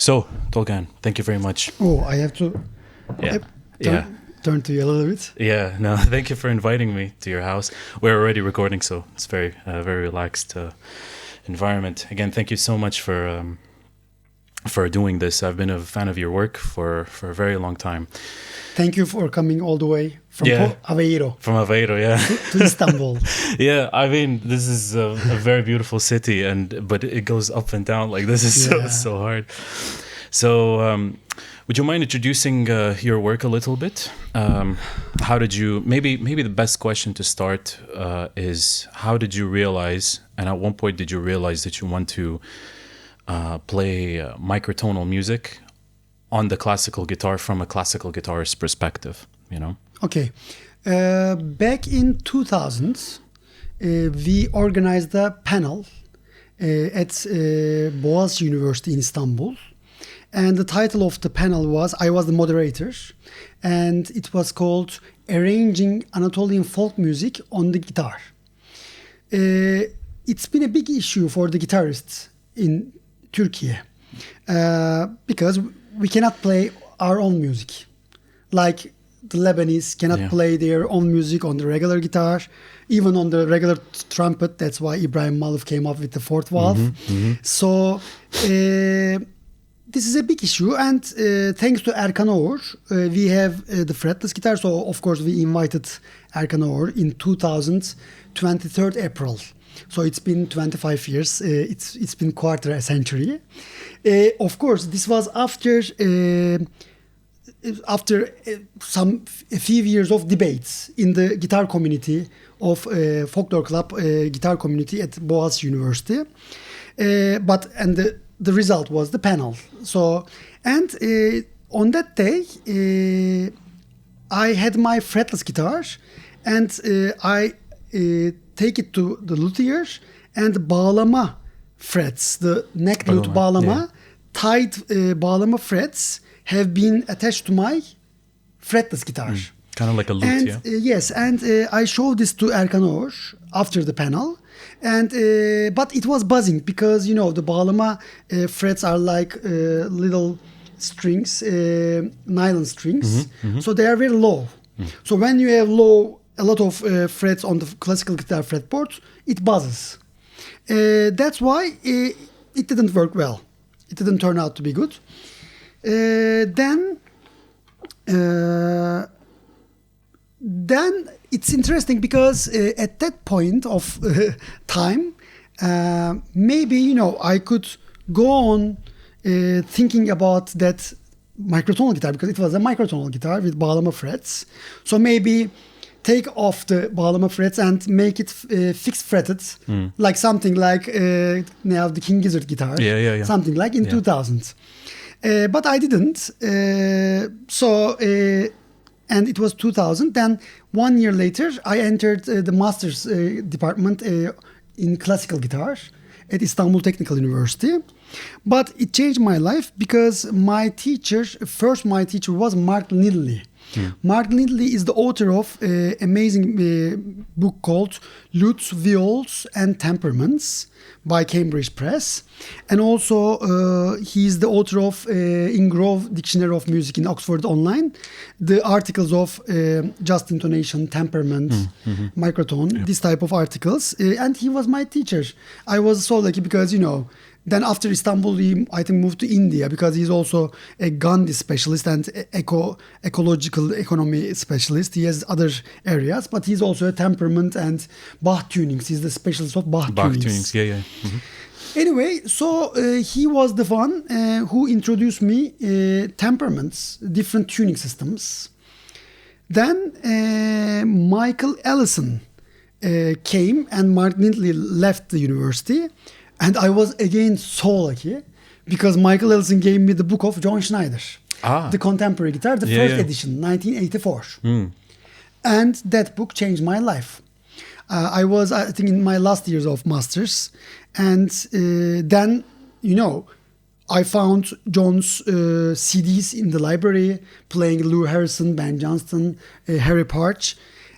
So, Tolgahan, thank you very much. Oh, I have to Yeah. turn, Yeah. turn to you a little bit. Yeah, no, thank you for inviting me to your house. We're already recording, so it's very relaxed environment. Again, thank you so much for doing this. I've been a fan of your work for a very long time. Thank you for coming all the way from Aveiro From Aveiro, yeah. to Istanbul. Yeah, I mean, this is a very beautiful city, but it goes up and down. Like, this is so hard. So, would you mind introducing your work a little bit? How did you? Maybe the best question to start is, how did you realize? And at one point, did you realize that you want to play microtonal music on the classical guitar from a classical guitarist perspective? You know. Okay. Back in 2000s, we organized a panel at Boğaziçi University in Istanbul. And the title of the panel was, I was the moderator, and it was called Arranging Anatolian Folk Music on the Guitar. It's been a big issue for the guitarists in Turkey because we cannot play our own music. Like the Lebanese cannot play their own music on the regular guitar, even on the regular trumpet. That's why Ibrahim Maluf came up with the fourth valve. So this is a big issue, and thanks to Erkan Oğur, we have the fretless guitar. So of course we invited Erkan Oğur in 2000, 23rd April. So it's been 25 years. It's been quarter a century. Of course, this was after a few years of debates in the guitar community of folklore club guitar community at Boğaziçi University. The result was the panel. So, and on that day, I had my fretless guitar, and I take it to the luthier, and bağlama frets, the neck lute bağlama, tied bağlama frets have been attached to my fretless guitar. Kind of like a lute, and, yes, and I showed this to Erkan Oğur after the panel. And but it was buzzing because the bağlama frets are like little strings, nylon strings, so they are very low. So when you have a lot of frets on the classical guitar fretboard, it buzzes. That's why it didn't work well. It didn't turn out to be good. Then it's interesting because at that point of time, maybe I could go on thinking about that microtonal guitar, because it was a microtonal guitar with bağlama frets. So maybe take off the bağlama frets and make it fixed fretted, like something like now the King Gizzard guitar, something like in 2000. But I didn't. And it was 2000. Then 1 year later, I entered the master's department in classical guitar at Istanbul Technical University. But it changed my life because my teacher was Mark Lindley. Mark Lindley is the author of an amazing book called Lutes, Viols and Temperaments by Cambridge Press. And also he's the author of Ingrove Dictionary of Music in Oxford Online, the articles of just intonation, temperament, microtone, this type of articles. And he was my teacher. I was so lucky because, then after Istanbul, I think moved to India because he's also a Gandhi specialist and ecological economy specialist. He has other areas, but he's also a temperament and Bach tunings. He's the specialist of Bach tunings. Anyway, so he was the one who introduced me temperaments, different tuning systems. Then Michael Ellison came, and Mark Lindley left the university. And I was again so lucky because Michael Ellison gave me the book of John Schneider, the contemporary guitar, the first edition, 1984. And that book changed my life. I was, I think, in my last years of masters. And then, I found John's CDs in the library, playing Lou Harrison, Ben Johnston, Harry Parch.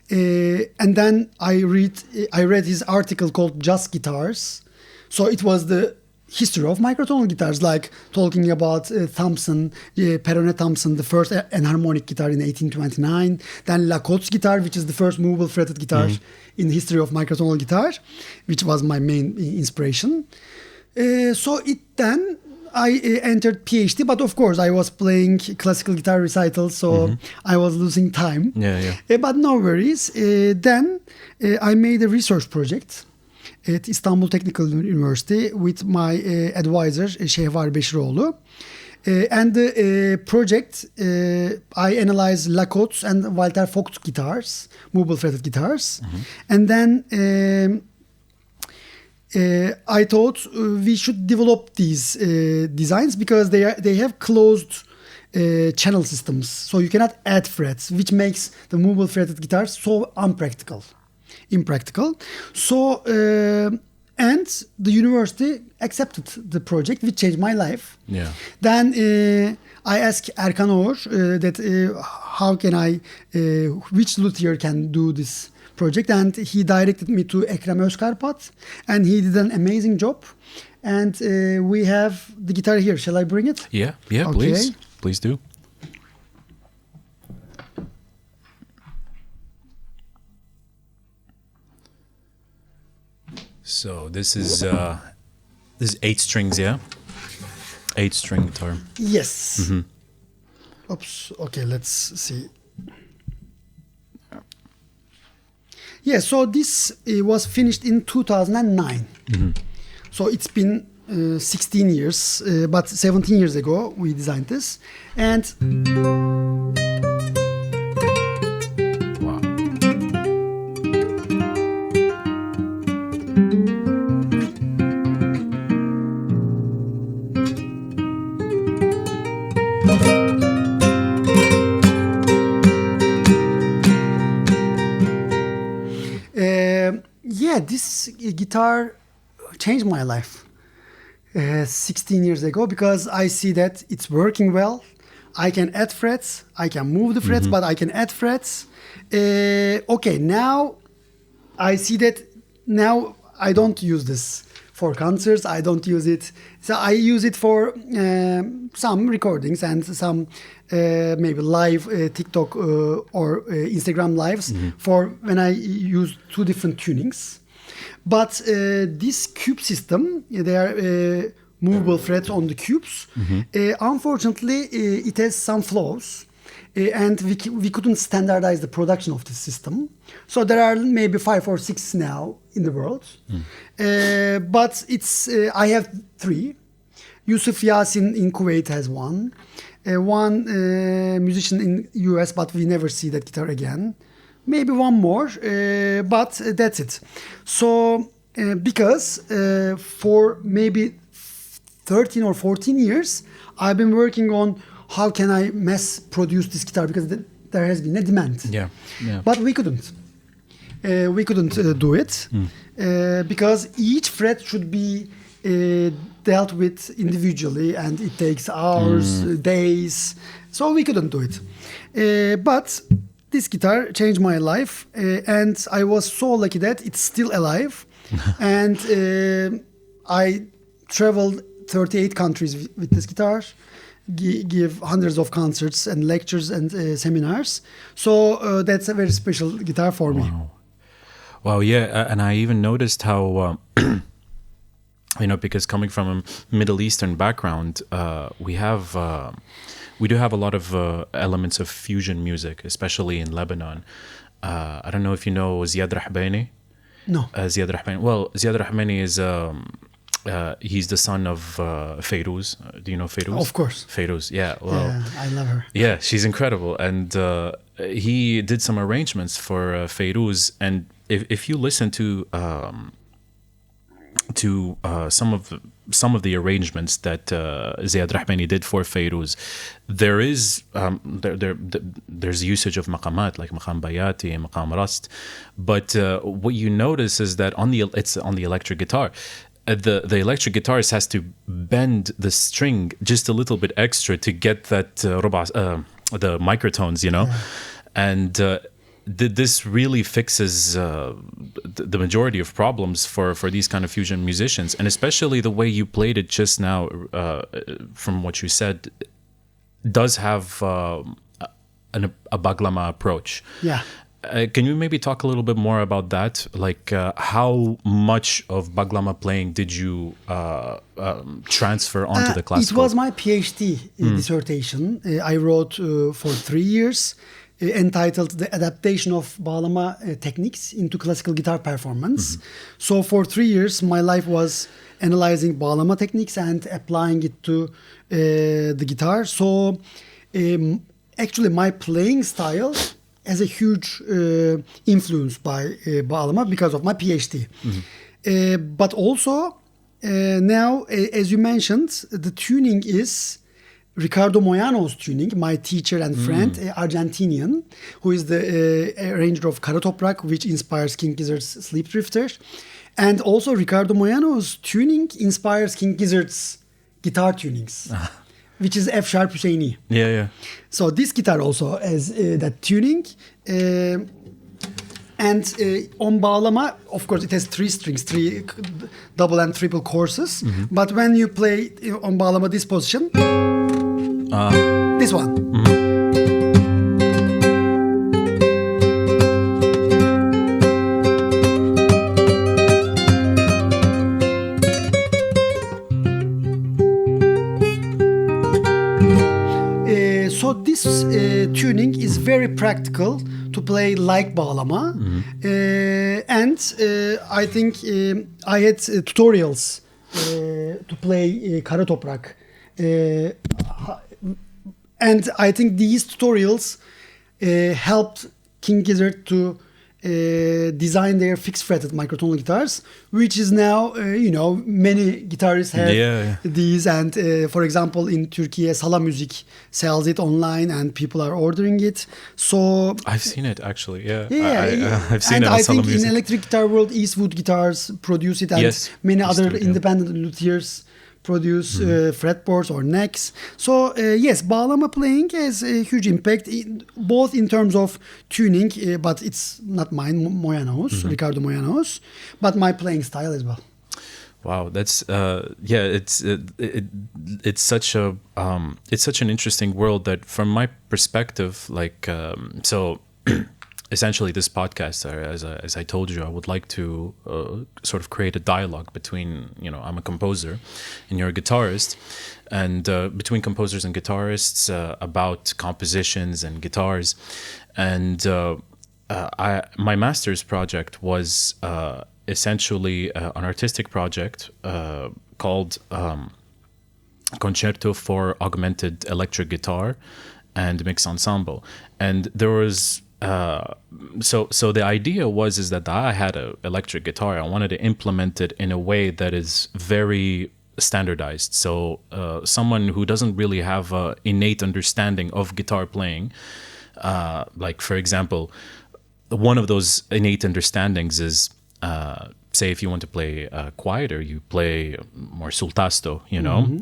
And then I read his article called Just Guitars. So it was the history of microtonal guitars, like talking about Thompson, Perrone Thompson, the first enharmonic guitar in 1829, then Lacotte's guitar, which is the first movable fretted guitar in the history of microtonal guitar, which was my main inspiration. So then I entered PhD, but of course I was playing classical guitar recitals, so I was losing time. But no worries. Then I made a research project at Istanbul Technical University with my advisor, Şehvar Beşiroğlu. And the project, I analyzed Lacotte's and Walter Vogt guitars, movable fretted guitars. And then I thought we should develop these designs because they have closed channel systems. So you cannot add frets, which makes the movable fretted guitars so impractical. So, and the university accepted the project, which changed my life. Then I asked Erkan Oğur that how can I, which luthier can do this project, and he directed me to Ekrem Özkarpat, and he did an amazing job. And we have the guitar here. Shall I bring it? Yeah, okay. Please do. So this is 8 strings, yeah? 8-string guitar. Yes. Oops. Okay, let's see. Yeah, so this was finished in 2009. So it's been 16 years, but 17 years ago we designed this. And this guitar changed my life 16 years ago because I see that it's working well. I can add frets, I can move the frets, but I can add frets. Okay, now I see that now I don't use this for concerts. I don't use it. So I use it for some recordings and some maybe live TikTok or Instagram lives for when I use 2 different tunings. But this cube system, they are movable frets on the cubes. Unfortunately, it has some flaws. And we couldn't standardize the production of this system. So there are maybe 5 or 6 now in the world. But it's I have 3. Yusuf Yasin in Kuwait has one. One musician in US, but we never see that guitar again. Maybe one more, but that's it. So because for maybe 13 or 14 years, I've been working on how can I mass produce this guitar because there has been a demand. But we couldn't. We couldn't do it because each fret should be dealt with individually, and it takes hours, days. So we couldn't do it. But this guitar changed my life, and I was so lucky that it's still alive. And I traveled 38 countries with this guitar, give hundreds of concerts and lectures and seminars. So that's a very special guitar for me. Wow, yeah, and I even noticed how, because coming from a Middle Eastern background, we do have a lot of elements of fusion music, especially in Lebanon. I don't know if you know Ziad Rahbani. No. Ziad Rahbani. Well, Ziad Rahbani is he's the son of Fayrouz. Do you know Fayrouz? Of course. Fayrouz, yeah. Well, yeah, I love her. Yeah, she's incredible, and he did some arrangements for Fayrouz. And if you listen to some of the arrangements that Ziad Rahbani did for Fayrouz, there is there's usage of maqamat like maqam bayati and maqam rast, but what you notice is that it's on the electric guitar. The electric guitarist has to bend the string just a little bit extra to get that the microtones, and this really fixes the majority of problems for these kind of fusion musicians, and especially the way you played it just now, from what you said, does have a baglama approach. Yeah. Can you maybe talk a little bit more about that? Like, how much of baglama playing did you transfer onto the classical? It was my PhD dissertation. I wrote for 3 years, entitled "The Adaptation of Bağlama Techniques into Classical Guitar Performance." So for 3 years, my life was analyzing bağlama techniques and applying it to the guitar. So actually, my playing style has a huge influence by bağlama because of my PhD. But also, now, as you mentioned, the tuning is Ricardo Moyano's tuning, my teacher and friend, Argentinian, who is the arranger of Kara Toprak, which inspires King Gizzard's Sleep Drifter. And also Ricardo Moyano's tuning inspires King Gizzard's guitar tunings, which is F sharp Hüseyini. Yeah, yeah. So this guitar also has that tuning. And on bağlama, of course, it has 3 strings, 3 double and triple courses. But when you play on bağlama this position, this one. So this tuning is very practical to play like bağlama. And I think I had tutorials to play Kara Toprak. And I think these tutorials helped King Gizzard to design their fixed fretted microtonal guitars, which is now, many guitarists have these. And for example, in Turkey, Sala Music sells it online and people are ordering it. So I've seen it actually. Yeah, I've seen it on I Sala think Music. in electric guitar world, Eastwood Guitars produce it, and many other independent luthiers produce fretboards or necks. So yes, bağlama playing has a huge impact, both in terms of tuning, but it's not mine, Moyano's, Ricardo Moyano's, but my playing style as well. Wow, that's it's such an interesting world that, from my perspective, like so. Essentially, this podcast, as I told you, I would like to sort of create a dialogue between, I'm a composer and you're a guitarist, and between composers and guitarists about compositions and guitars. And my master's project was essentially an artistic project called Concerto for Augmented Electric Guitar and Mix Ensemble. And there was so the idea is that I had an electric guitar. I wanted to implement it in a way that is very standardized. So someone who doesn't really have an innate understanding of guitar playing, like for example, one of those innate understandings is, say, if you want to play quieter, you play more sul tasto,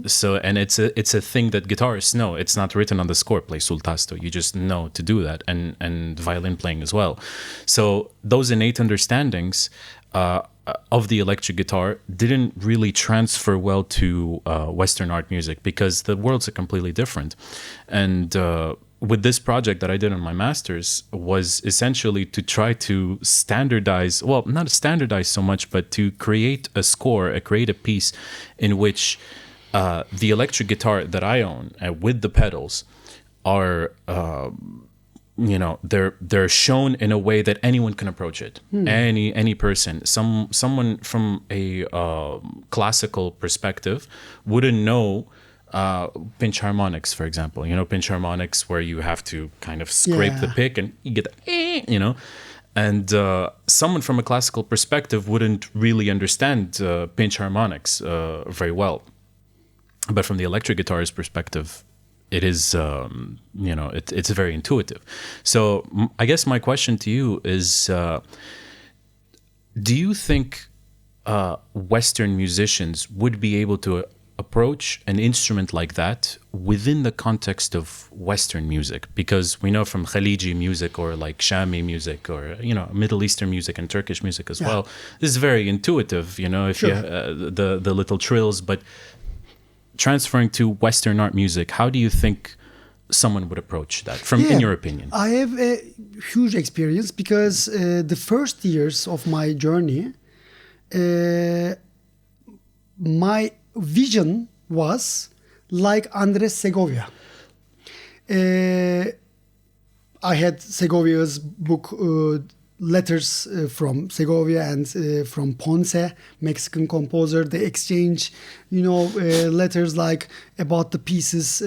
So, and it's a thing that guitarists know. It's not written on the score, play sul tasto. You just know to do that, and violin playing as well. So those innate understandings of the electric guitar didn't really transfer well to Western art music, because the worlds are completely different. And with this project that I did on my master's was essentially to try to standardize, well, not standardize so much, but to create a score, create a piece in which the electric guitar that I own with the pedals are, they're shown in a way that anyone can approach it. Any person, someone from a classical perspective wouldn't know pinch harmonics, for example. Pinch harmonics where you have to kind of scrape the pick and you get the, and someone from a classical perspective wouldn't really understand pinch harmonics very well. But from the electric guitarist perspective, it is, it's very intuitive. So I guess my question to you is, do you think Western musicians would be able to approach an instrument like that within the context of Western music? Because we know from Khaliji music or like Shami music or, you know, Middle Eastern music and Turkish music as well. This is very intuitive, you know, if you the little trills, but transferring to Western art music, how do you think someone would approach that in your opinion? I have a huge experience because the first years of my journey, my vision was like Andres Segovia. I had Segovia's book, Letters from Segovia and from Ponce, Mexican composer. They exchange, letters like about the pieces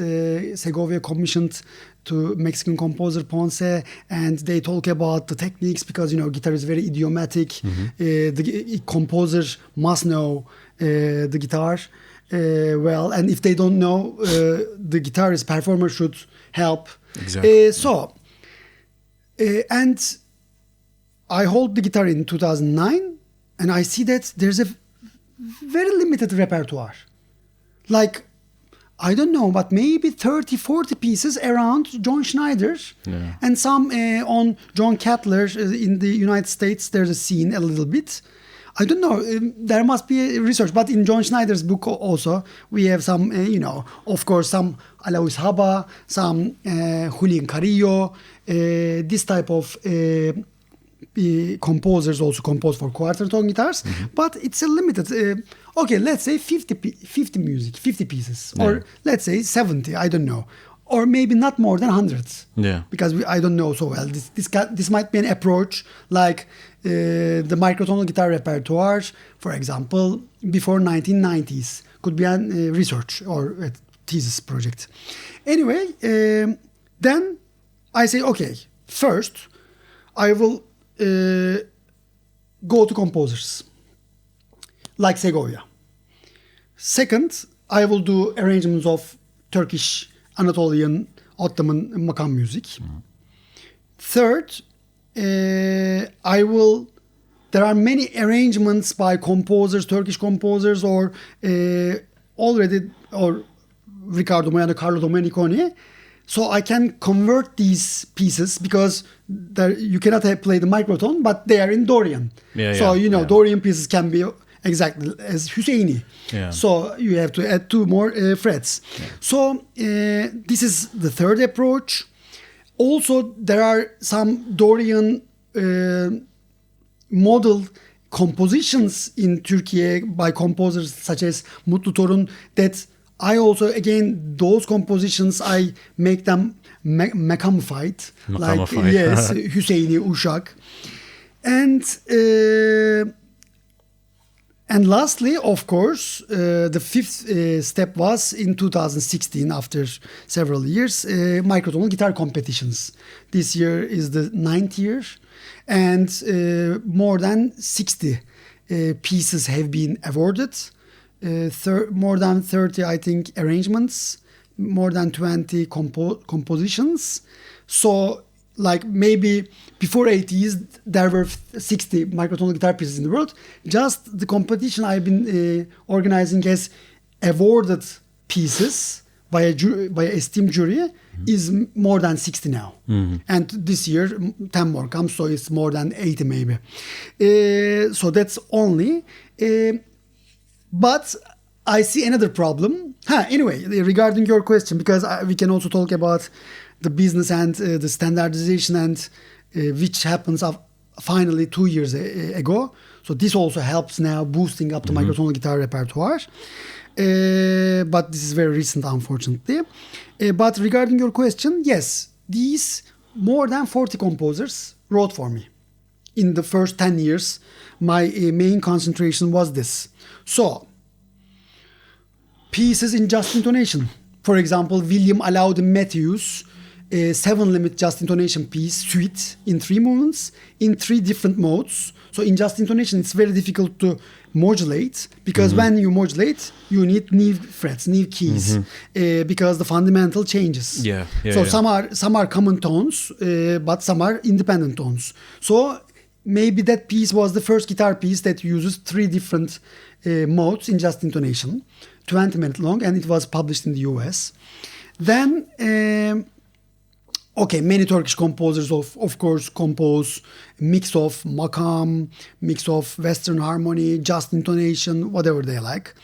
Segovia commissioned to Mexican composer Ponce, and they talk about the techniques because guitar is very idiomatic. The composer must know the guitar well, and if they don't know, the guitarist performer should help. Exactly. And I hold the guitar in 2009, and I see that there's a very limited repertoire. Like, I don't know, but maybe 30, 40 pieces around John Schneider, and some on John Cutler. In the United States, there's a scene a little bit. I don't know, there must be a research, but in John Schneider's book also, we have some, of course, some Alois Haba, some Julian Carrillo, this type of composers also compose for quarter tone guitars, but it's a limited, okay, let's say 50 pieces, or let's say 70, I don't know. Or maybe not more than 100. Yeah. Because I don't know so well. This might be an approach like the microtonal guitar repertoire, for example, before 1990s. Could be a research or a thesis project. Anyway, then I say, okay, first I will go to composers like Segovia. Second, I will do arrangements of Turkish, Anatolian, Ottoman maqam music. Third, there are many arrangements by composers, Turkish composers, or Riccardo Moiano, Carlo Domeniconi. So I can convert these pieces because you cannot play the microtone, but they are in Dorian. Dorian pieces can be exactly as Husseini. Yeah. So you have to add 2 more frets. Yeah. So this is the third approach. Also, there are some Dorian model compositions in Turkey by composers such as Mutlu Torun that I also, again, those compositions, I make them maqamified. Like, yes, Husseini, Uşak. And lastly, of course, the fifth step was in 2016, after several years, microtonal guitar competitions. This year is the 9th year, and more than 60 pieces have been awarded. More than 30, I think, arrangements, more than 20 compositions. So, like maybe before 80s, there were 60 microtonal guitar pieces in the world. Just the competition I've been organizing has awarded pieces by a esteemed jury is more than 60 now. And this year, 10 more comes, so it's more than 80 maybe. So that's only. But I see another problem. Anyway, regarding your question, because we can also talk about the business and the standardization, and which happens finally 2 years ago. So this also helps now boosting up the microtonal guitar repertoire. But this is very recent, unfortunately. But regarding your question, yes, these more than 40 composers wrote for me. In the first 10 years, my main concentration was this. So, pieces in just intonation. For example, William Alaudin Matthews, a 7-limit just intonation piece, suite in 3 movements, in 3 different modes. So in just intonation, it's very difficult to modulate, because when you modulate, you need new frets, new keys, because the fundamental changes. Some are common tones, but some are independent tones. So maybe that piece was the first guitar piece that uses 3 different modes in just intonation. 20 minutes long, and it was published in the US. Then, many Turkish composers of course compose mix of maqam, mix of Western harmony, just intonation, whatever they like.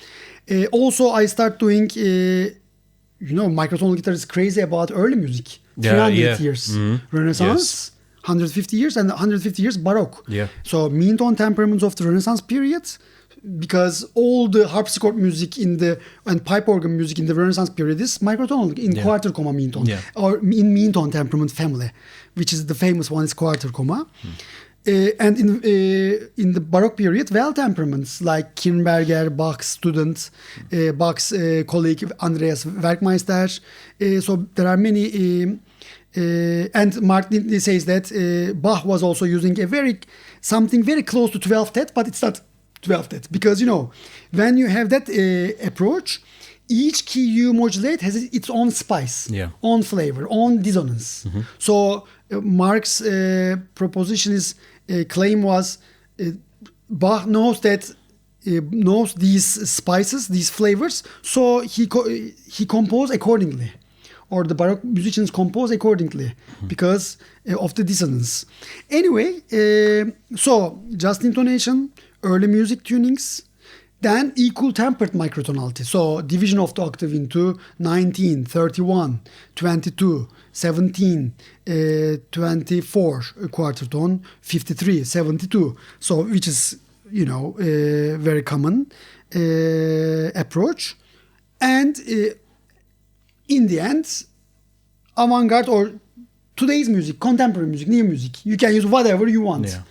Also, I start doing, microtonal guitar is crazy about early music. 300 years Renaissance, 150 years, and 150 years Baroque. Yeah. So mean tone temperaments of the Renaissance period, because all the harpsichord music and pipe organ music in the Renaissance period is microtonal in quarter comma mean tone, or in mean tone temperament family, which is the famous one is quarter comma. And in the Baroque period, well temperaments like Kirnberger, Bach's student, Bach's colleague Andreas Werkmeister. So there are many. And Martin says that Bach was also using something very close to 12th tet, but it's not 12th tet, because when you have that approach, each key you modulate has its own spice, own flavor, own dissonance. So Mark's claim was Bach knows these spices, these flavors, so he composed accordingly, or the Baroque musicians compose accordingly because of the dissonance. Anyway, so just intonation, early music tunings, then equal tempered microtonality. So division of the octave into 19, 31, 22, 17, 24 quarter tone, 53, 72. So which is, very common approach. And in the end, avant-garde or today's music, contemporary music, new music, you can use whatever you want. Yeah.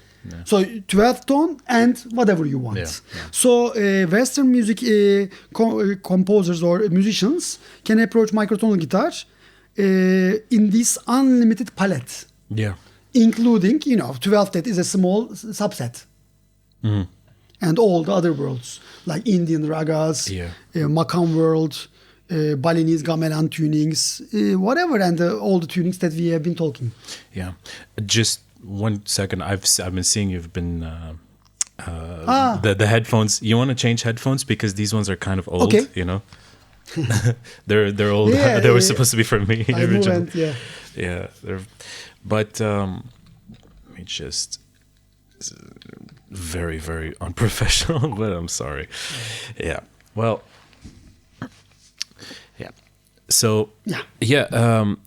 So 12th tone and whatever you want. So Western music composers or musicians can approach microtonal guitar in this unlimited palette. Yeah. Including, 12th tet is a small subset. And all the other worlds, like Indian ragas, maqam world, Balinese gamelan tunings, whatever, and all the tunings that we have been talking. Yeah. Just 1 second. I've been seeing you've been the headphones. You want to change headphones because these ones are kind of old. Okay. They're old. They were supposed to be for me originally. But let me just. Very, very unprofessional, but I'm sorry. Yeah. Well. Yeah. So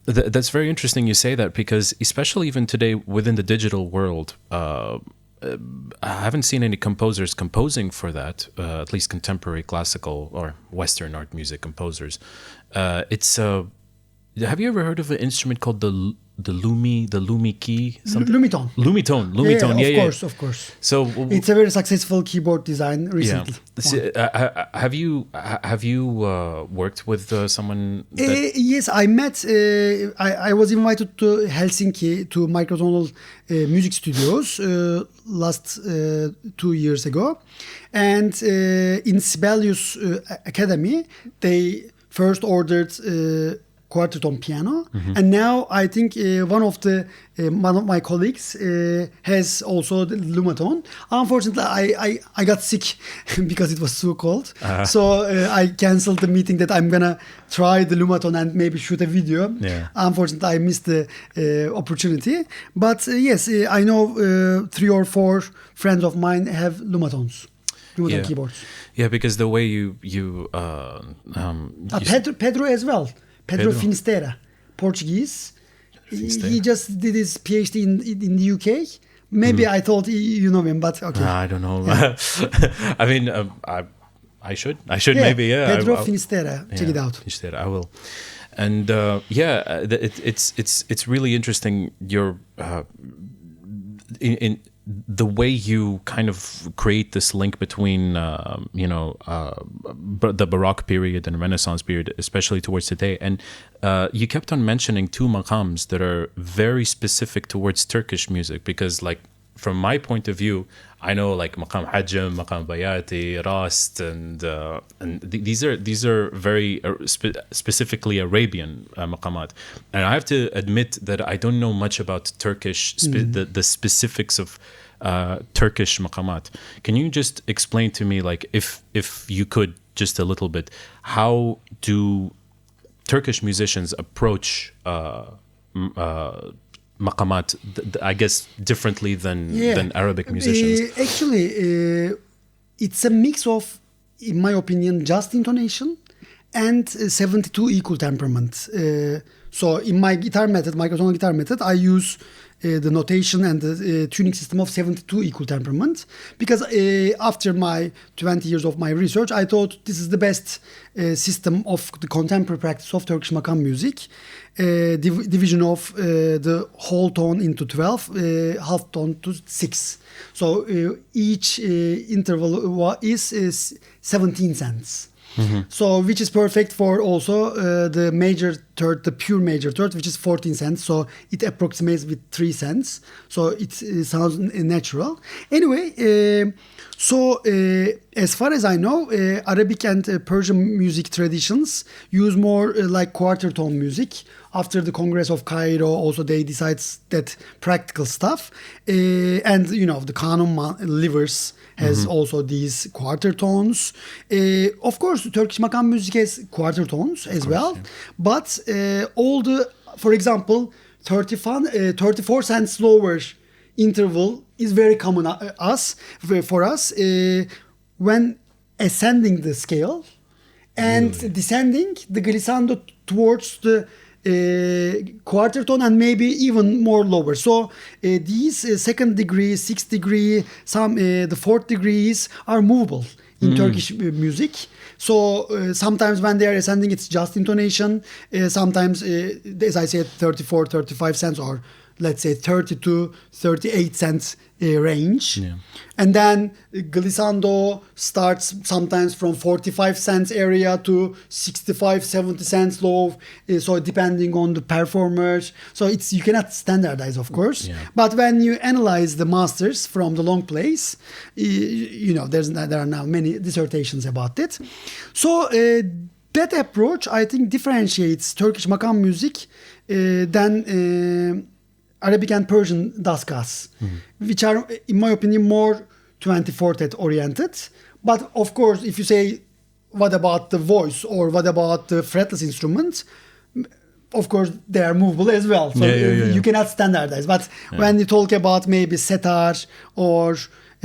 that's very interesting you say that, because especially even today within the digital world, I haven't seen any composers composing for that, at least contemporary classical or Western art music composers. Have you ever heard of an instrument called the Lumi key? Lumitone. Lumitone. Of course. So it's a very successful keyboard design recently. Yeah. Have you worked with someone? Yes, I met. I was invited to Helsinki to microtonal music studios last 2 years ago, and in Sibelius Academy they first ordered quarter tone piano, and now I think one of my colleagues has also the Lumitone. Unfortunately, I got sick because it was too cold, so I canceled the meeting that I'm gonna try the Lumitone and maybe shoot a video. Unfortunately, I missed the opportunity, but yes, I know 3 or 4 friends of mine have Lumitones, Lumitone keyboards. Yeah, because the way you Pedro as well. Pedro Finisterra, Portuguese. He just did his PhD in the UK. Maybe I thought you know him, but okay. I don't know. I mean, I should maybe. Yeah, Pedro Finisterra. Check it out. Finisterra, I will. And it's really interesting. Your in the way you kind of create this link between the Baroque period and Renaissance period, especially towards today. And you kept on mentioning 2 maqams that are very specific towards Turkish music, because like from my point of view, I know like maqam hajm, maqam bayati, rast, and these are very specifically Arabian maqamat. And I have to admit that I don't know much about Turkish, the specifics of Turkish maqamat. Can you just explain to me, like, if you could just a little bit. How do Turkish musicians approach maqamat, I guess, differently than Arabic musicians? Actually, it's a mix of, in my opinion, just intonation and 72 equal temperament. So in my guitar method, microtonal guitar method, I use the notation and the tuning system of 72 equal temperament, because after my 20 years of my research, I thought this is the best system of the contemporary practice of Turkish makam music. Division of the whole tone into 12, half tone to 6. So each interval is 17 cents. Mm-hmm. So which is perfect for also the major third, the pure major third, which is 14 cents. So it approximates with 3 cents. So it sounds natural. Anyway, as far as I know, Arabic and Persian music traditions use more like quarter tone music. After the Congress of Cairo, also they decide that practical stuff. And, the Kanun livers has also these quarter tones. Of course, Turkish makam music has quarter tones as well. But for example, 34 cents lower interval is very common for us when ascending the scale and descending the glissando towards the quarter tone and maybe even more lower. So these second degree, sixth degree, the fourth degrees are movable in Turkish music. So sometimes when they are ascending, it's just intonation. Sometimes, as I said, 34, 35 cents, or let's say 30 to 38 cents range. Yeah. And then glissando starts sometimes from 45 cents area to 65, 70 cents low. So depending on the performers. So you cannot standardize, of course. Yeah. But when you analyze the masters from the long plays, there are now many dissertations about it. So that approach, I think, differentiates Turkish makam music than Arabic and Persian dasgas, which are, in my opinion, more 24th oriented. But of course, if you say, what about the voice or what about the fretless instruments? Of course, they are movable as well. So you cannot standardize. But when you talk about maybe setar or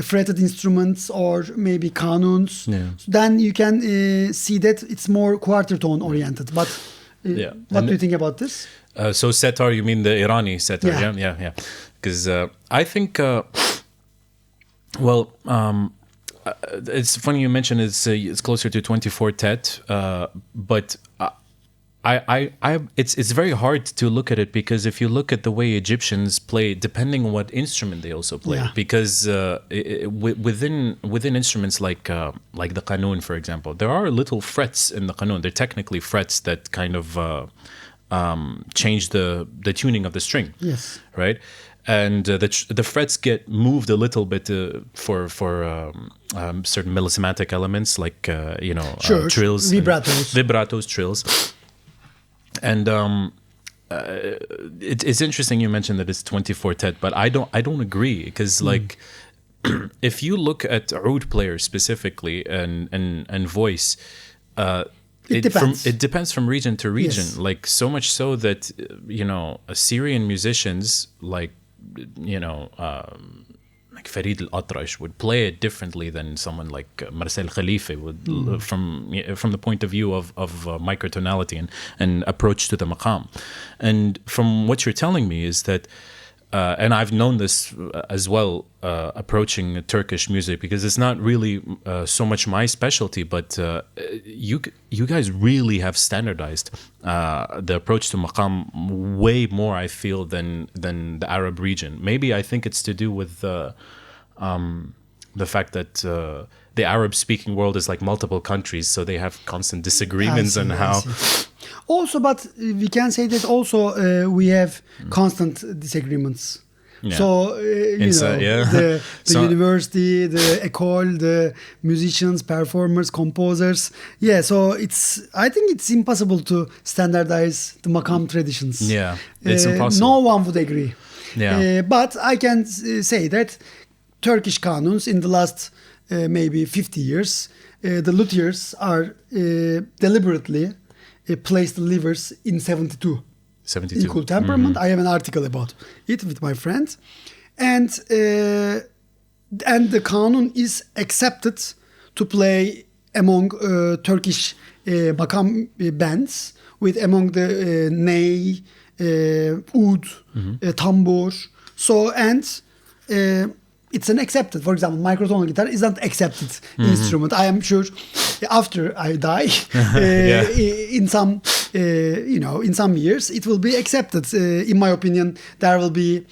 fretted instruments or maybe kanuns, then you can see that it's more quarter tone oriented. But what do you think about this? So setar, you mean the Irani setar? Yeah. Because I think, it's funny you mentioned it's closer to 24 tet, but it's very hard to look at it, because if you look at the way Egyptians play, depending on what instrument they also play, because within instruments like the qanun, for example, there are little frets in the qanun. They're technically frets that kind of change the tuning of the string. Yes. Right. And the frets get moved a little bit for certain melismatic elements like trills, vibratos, trills. And it's interesting you mentioned that it's 24 tet, but I don't agree, because if you look at oud players specifically and voice, it depends from region to region. Yes. Like, so much so that Assyrian musicians like Farid al-Atrash would play it differently than someone like Marcel Khalife would, from the point of view of microtonality and approach to the maqam. And from what you're telling me is that, and I've known this as well, approaching Turkish music, because it's not really so much my specialty, but you guys really have standardized the approach to maqam way more, I feel, than the Arab region. Maybe I think it's to do with the fact that the Arab-speaking world is like multiple countries, so they have constant disagreements on how. Also, but we can say that also we have constant disagreements. Yeah. So, the university, the école, the musicians, performers, composers. Yeah, so I think it's impossible to standardize the maqam traditions. Yeah, it's impossible. No one would agree. Yeah. But I can say that Turkish kanuns in the last maybe 50 years the luthiers are deliberately place the levers in 72. 72. Equal temperament. I have an article about it with my friend. And the kanun is accepted to play among Turkish makam bands with among the ney, oud, tambur. So, and it's an accepted. For example, microtonal guitar is not accepted instrument. I am sure after I die, in some, in some years, it will be accepted. In my opinion, there will be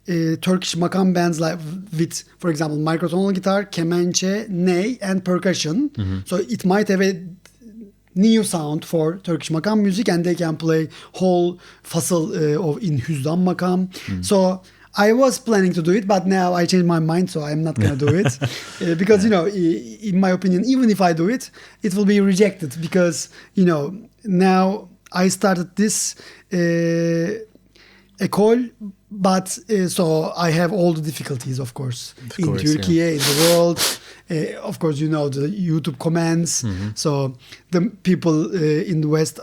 Turkish makam bands like with, for example, microtonal guitar, kemençe, ney, and percussion. So it might have a new sound for Turkish makam music, and they can play whole fasıl in hüzdan makam. So I was planning to do it, but now I changed my mind, so I'm not gonna do it because in my opinion, even if I do it, it will be rejected because now I started this école, but so I have all the difficulties, of course, in Turkey, in the world. Of course, the YouTube comments. So the people in the West.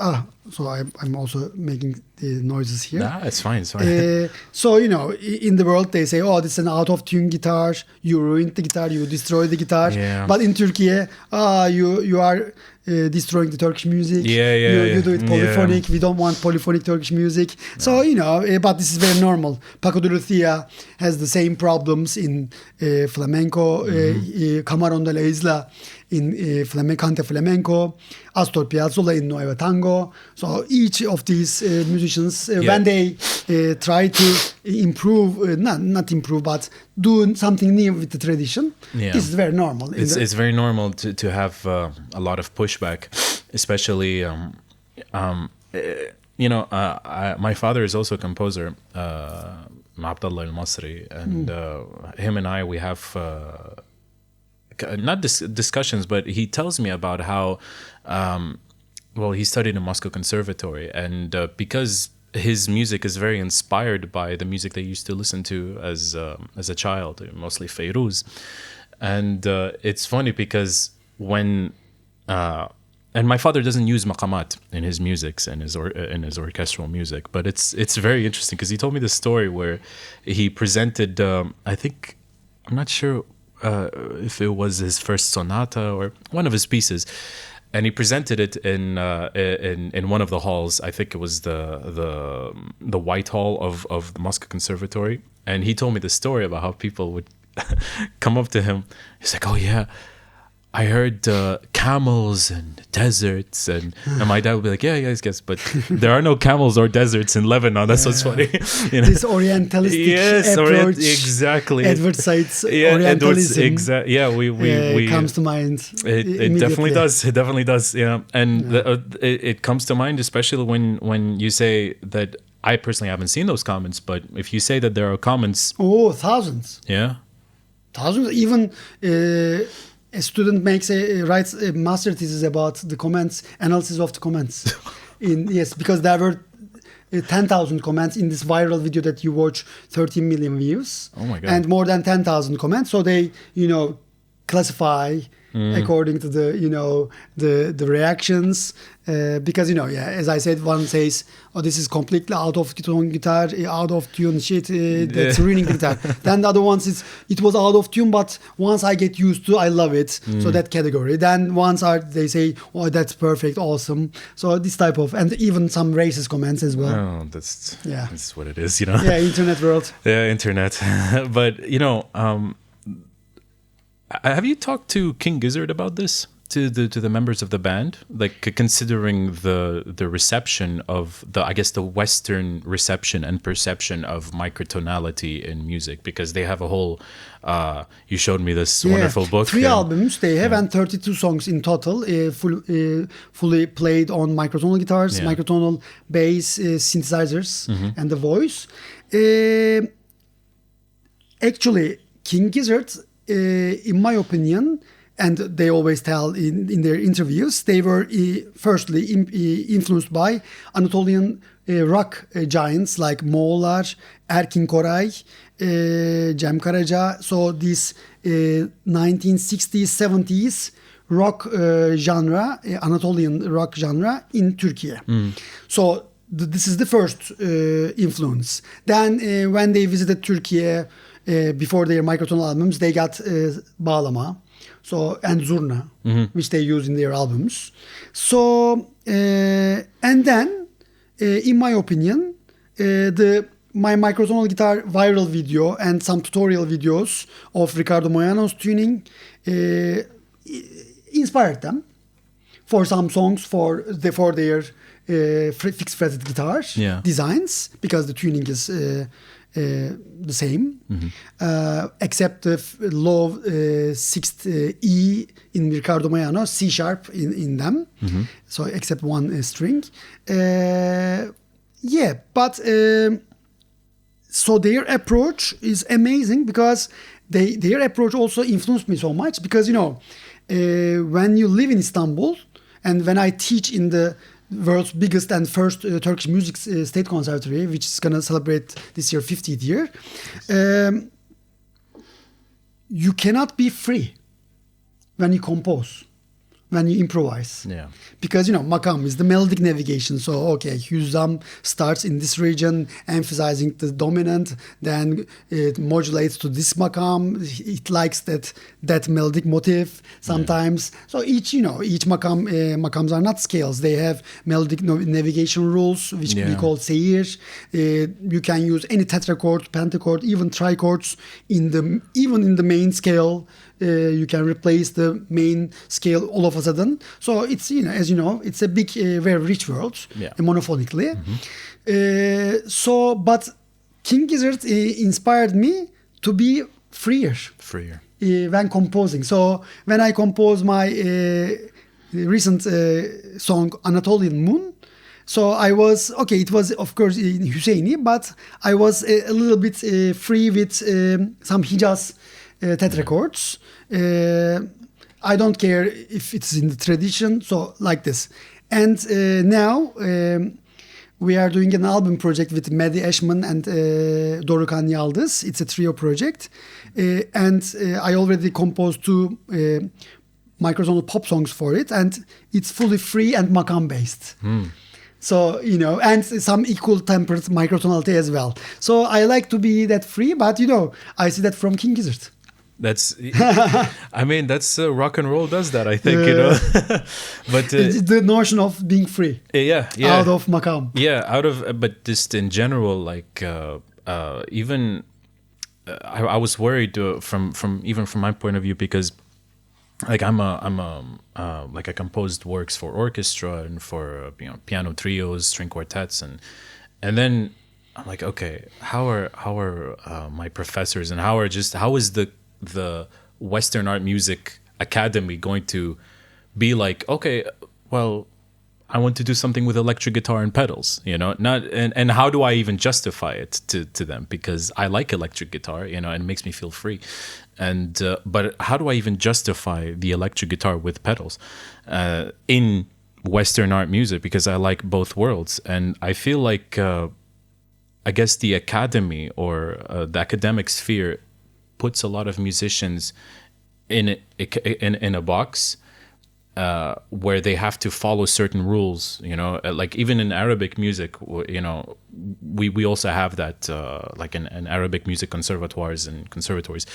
So I'm also making the noises here. Nah, it's fine. It's fine. So in the world they say, "Oh, this is an out of tune guitar. You ruined the guitar. You destroyed the guitar." Yeah. But in Turkey, you are destroying the Turkish music. You do it polyphonic. We don't want polyphonic Turkish music. So but this is very normal. Paco de Lucia has the same problems in flamenco. Camarón de la Isla in cante flamenco. Astor Piazzolla in Nueva Tango. So each of these musicians, when they try to improve, not improve, but do something new with the tradition, this is very normal. It's very normal to have a lot of pushback, especially, my father is also a composer, Yanis El Masri, and him and I, we have not discussions, but he tells me about how, he studied in Moscow Conservatory, and because his music is very inspired by the music they used to listen to as a child, mostly Feyruz. And it's funny because when and my father doesn't use maqamat in his music and in his orchestral music, but it's very interesting because he told me this story where he presented I think, I'm not sure if it was his first sonata or one of his pieces, and he presented it in one of the halls. I think it was the White Hall of the Moscow Conservatory, and he told me the story about how people would come up to him. He's like, "Oh yeah, I heard camels and deserts," and my dad would be like, "Yeah, yes, but there are no camels or deserts in Lebanon." That's what's funny. This Orientalistic approach, exactly. Edward's Orientalism. We comes to mind. It definitely does. It definitely does. Yeah, and it comes to mind, especially when you say that. I personally haven't seen those comments, but if you say that there are comments, thousands. Yeah, thousands. Even. A student writes a master thesis about the comments, analysis of the comments. Because there were 10,000 comments in this viral video that you watch, 13 million views. Oh my God. And more than 10,000 comments. So they, classify according to the reactions. Because, as I said, one says, "Oh, this is completely out of tune guitar, out of tune shit, that's ruining the guitar." Then the other one says, "It was out of tune, but once I get used to, I love it." So that category. Then they say, "Oh, that's perfect, awesome." So this type of, and even some racist comments as well. Oh, that's what it is, Yeah, internet world. Yeah, internet. But, have you talked to King Gizzard about this? To the members of the band, like considering the reception of the Western reception and perception of microtonality in music, because they have a whole you showed me this wonderful book. 3 albums they have, and 32 songs in total, fully played on microtonal guitars, microtonal bass, synthesizers, and the voice. Actually, King Gizzard, in my opinion, and they always tell in their interviews, they were firstly influenced by Anatolian rock giants like Moğollar, Erkin Koray, Cem Karaca. So these 1960s, 70s rock genre, Anatolian rock genre in Turkey. So this is the first influence. Then when they visited Turkey before their microtonal albums, they got bağlama, and zurna, which they use in their albums. So and then, in my opinion, my microtonal guitar viral video and some tutorial videos of Ricardo Moyano's tuning inspired them for some songs for their fixed fretted guitar designs, because the tuning is the same, except the low sixth E in Ricardo Moyano, C sharp in them. So except one string. But so their approach is amazing, because their approach also influenced me so much, because when you live in Istanbul and when I teach in the world's biggest and first Turkish music state conservatory, which is going to celebrate this year 50th year, you cannot be free when you compose, when you improvise. Because maqam is the melodic navigation. So Hüzzam starts in this region, emphasizing the dominant, then it modulates to this maqam. It likes that melodic motif sometimes. So each maqams are not scales. They have melodic navigation rules, which we call seyir. You can use any tetrachord, pentachord, even trichords even in the main scale. You can replace the main scale all of a sudden. So it's, as you know, it's a big, very rich world, monophonically. But King Gizzard anspired me to be freer when composing. So when I composed my recent song Anotolian Moon, so I was, it was of course in Hüseyni, but I was a little bit free with some Hijaz tetrachords. I don't care if it's in the tradition, so like this. And now we are doing an album project with Mehdi Eşman and Dorukhan Yaldız. It's a trio project. And I already composed 2 microtonal pop songs for it, and it's fully free and maqam based. So, and some equal tempered microtonality as well. So I like to be that free, but I see that from King Gizzard. That's, I mean, that's rock and roll does that, I think, but the notion of being free, out of maqam, but just in general, like even I was worried from my point of view, because like I'm like I composed works for orchestra and for piano trios, string quartets, and then I'm like, okay, how are my professors, and how is the Western Art Music Academy going to be like, okay, well, I want to do something with electric guitar and pedals, and how do I even justify it to them? Because I like electric guitar, and it makes me feel free. And but how do I even justify the electric guitar with pedals in Western art music? Because I like both worlds, and I feel like I guess the academy or the academic sphere puts a lot of musicians in a box where they have to follow certain rules, like even in Arabic music, we also have that, like in Arabic music conservatoires and conservatories,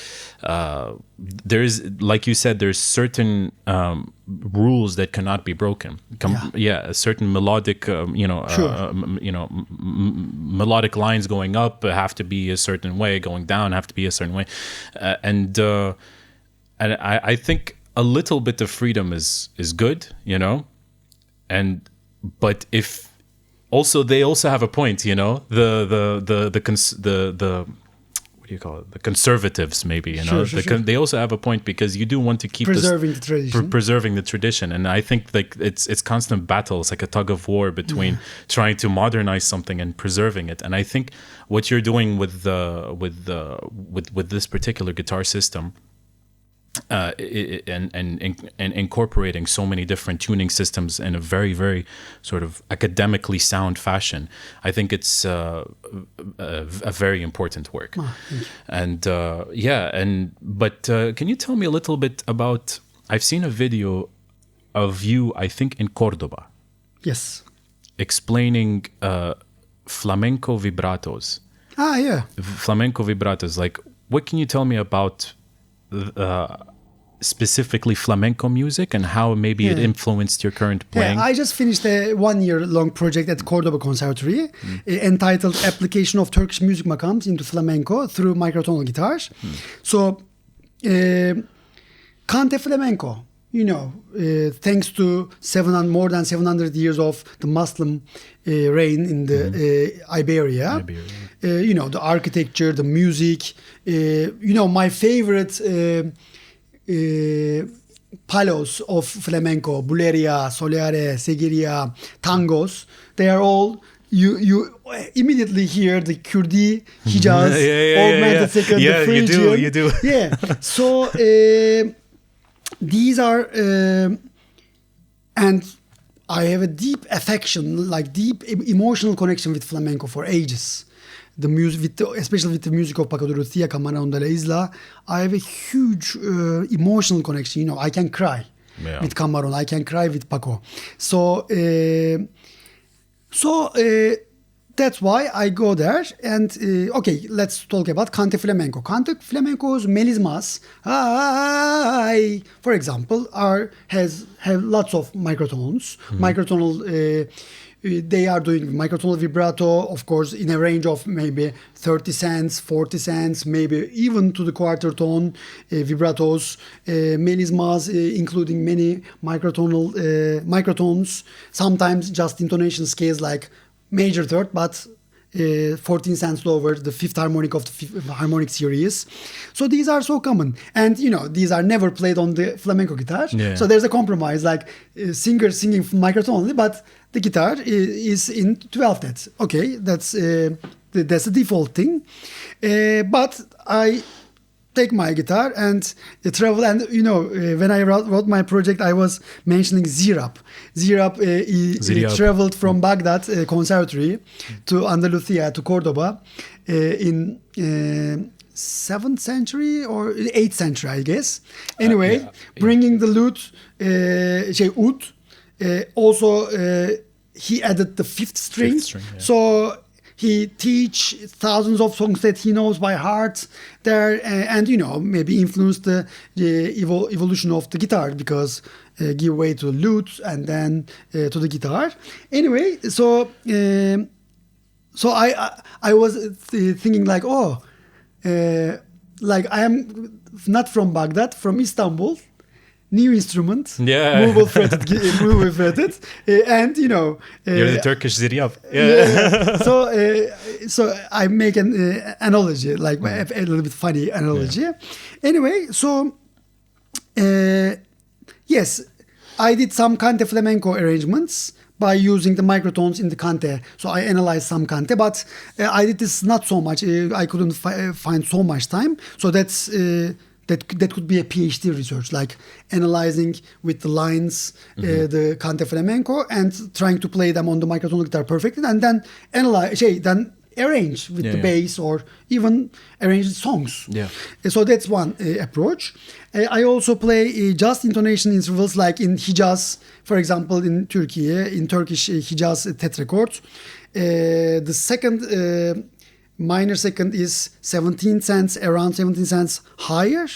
there's, like you said, there's certain rules that cannot be broken. A certain melodic, melodic lines going up have to be a certain way, going down have to be a certain way, and I think a little bit of freedom is good, but if also they also have a point, the what do you call it? The conservatives, maybe, Sure. They also have a point, because you do want to keep preserving the tradition. And I think like it's constant battle. It's like a tug of war between trying to modernize something and preserving it. And I think what you're doing with this particular guitar system, and incorporating so many different tuning systems in a very, very sort of academically sound fashion, I think it's a very important work. Oh, and but can you tell me a little bit about I've seen a video of you, I think, in Cordoba, Yes. explaining flamenco vibratos. Ah, yeah. Flamenco vibratos. Like, what can you tell me about specifically flamenco music and how maybe it influenced your current playing? Yeah, I just finished a 1-year-long project at Cordoba Conservatory entitled Application of Turkish Music Maqams into Flamenco through Microtonal Guitars. So, Cante Flamenco, thanks to more than 700 years of the Muslim reign in the Iberia. The architecture, the music, my favorite palos of flamenco, buleria, soleare, seguiria, tangos, they are all, you immediately hear the Kurdi, Hijaz, augmented second, the Phrygian. you do. Yeah. So these are, and I have a deep affection, like deep emotional connection with flamenco for ages. The music, especially with the music of Paco de Lucía, Camarón de la Isla, I have a huge emotional connection. I can cry with Camarón, I can cry with Paco. So that's why I go there. And okay, let's talk about Cante Flamenco. Cante Flamenco's melismas, for example, have lots of microtones. Microtonal. They are doing microtonal vibrato, of course, in a range of maybe 30 cents, 40 cents, maybe even to the quarter tone vibratos, melismas, including many microtones, sometimes just intonation scales like major third, but 14 cents lower, the fifth harmonic of the harmonic series. So these are so common. And, these are never played on the flamenco guitar. Yeah. So there's a compromise, like singer singing microtonally, but the guitar is in 12 threads. Okay, that's the default thing. But I take my guitar and travel. And, when I wrote my project, I was mentioning Zirab. Zirab, he traveled from Baghdad Conservatory to Andalusia, to Cordoba in 7th century or 8th century, I guess. Anyway, bringing the lute, oud. Also, he added the fifth string. So he teach thousands of songs that he knows by heart there, and maybe influence the evolution of the guitar, because give way to lute and then to the guitar. Anyway, so I was thinking like, like I am not from Baghdad, from Istanbul. New instrument, movable fretted, and you're the Turkish Ziryab. So I make an analogy, like a little bit funny analogy. Yeah. Anyway, so yes, I did some cante flamenco arrangements by using the microtones in the cante. So I analyzed some cante, but I did this not so much. I couldn't find so much time. So that's. That could be a PhD research, like analyzing with the lines the cante flamenco and trying to play them on the microtonal guitar perfectly, and then arrange with the bass, or even arrange songs. Yeah. So that's one approach. I also play just intonation intervals, like in Hijaz, for example, in Turkey, in Turkish Hijaz tetrachord. The second. Minor second is 17 cents, around 17 cents higher,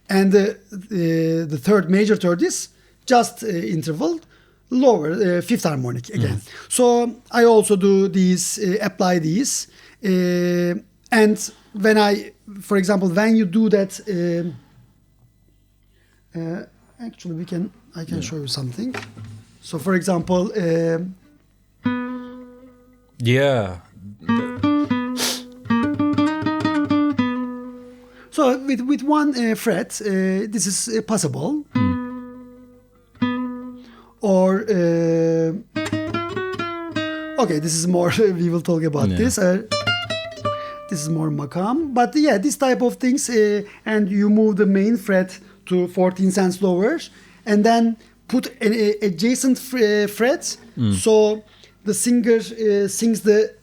and the third major third is just interval lower, fifth harmonic again. So I also do these, apply these, and for example, when you do that, actually I can show you something. So for example, So with one fret, this is possible. Or okay, this is more. We will talk about this. This is more maqam, but this type of things, and you move the main fret to 14 cents lower, and then put an adjacent fret. So the singer sings the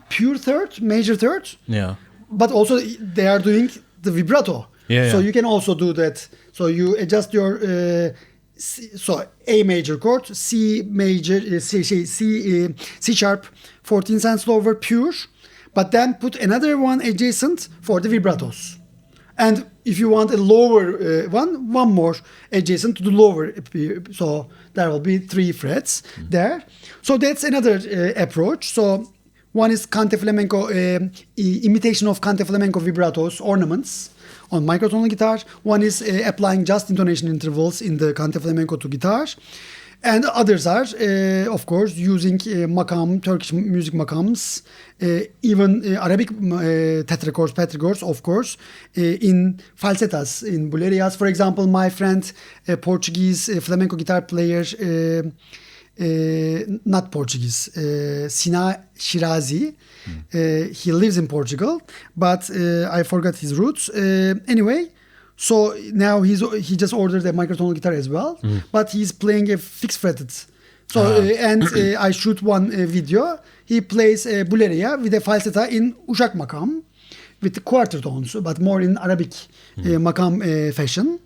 pure third, major third. Yeah. But also they are doing the vibrato. Yeah, So yeah. you can also do that. So you adjust your so A major chord, C major, C sharp, 14 cents lower pure, but then put another one adjacent for the vibratos. And if you want a lower one more adjacent to the lower, so there will be 3 frets there. So that's another approach. So one is cante flamenco, imitation of cante flamenco vibratos, ornaments on microtonal guitar. One is applying just intonation intervals in the cante flamenco to guitar. And others are, of course, using maqam, Turkish music maqams, even Arabic tetrachords, petrachords, of course, in falsetas, in bulerias. For example, my friend, Portuguese flamenco guitar player, not Portuguese, Sina Shirazi. He lives in Portugal, but I forgot his roots. Anyway, so now he just ordered a microtonal guitar as well, but he's playing a fixed fretted. So and I shoot one video. He plays a buleria with a falseta in Uşak maqam with the quarter tones, but more in Arabic maqam fashion.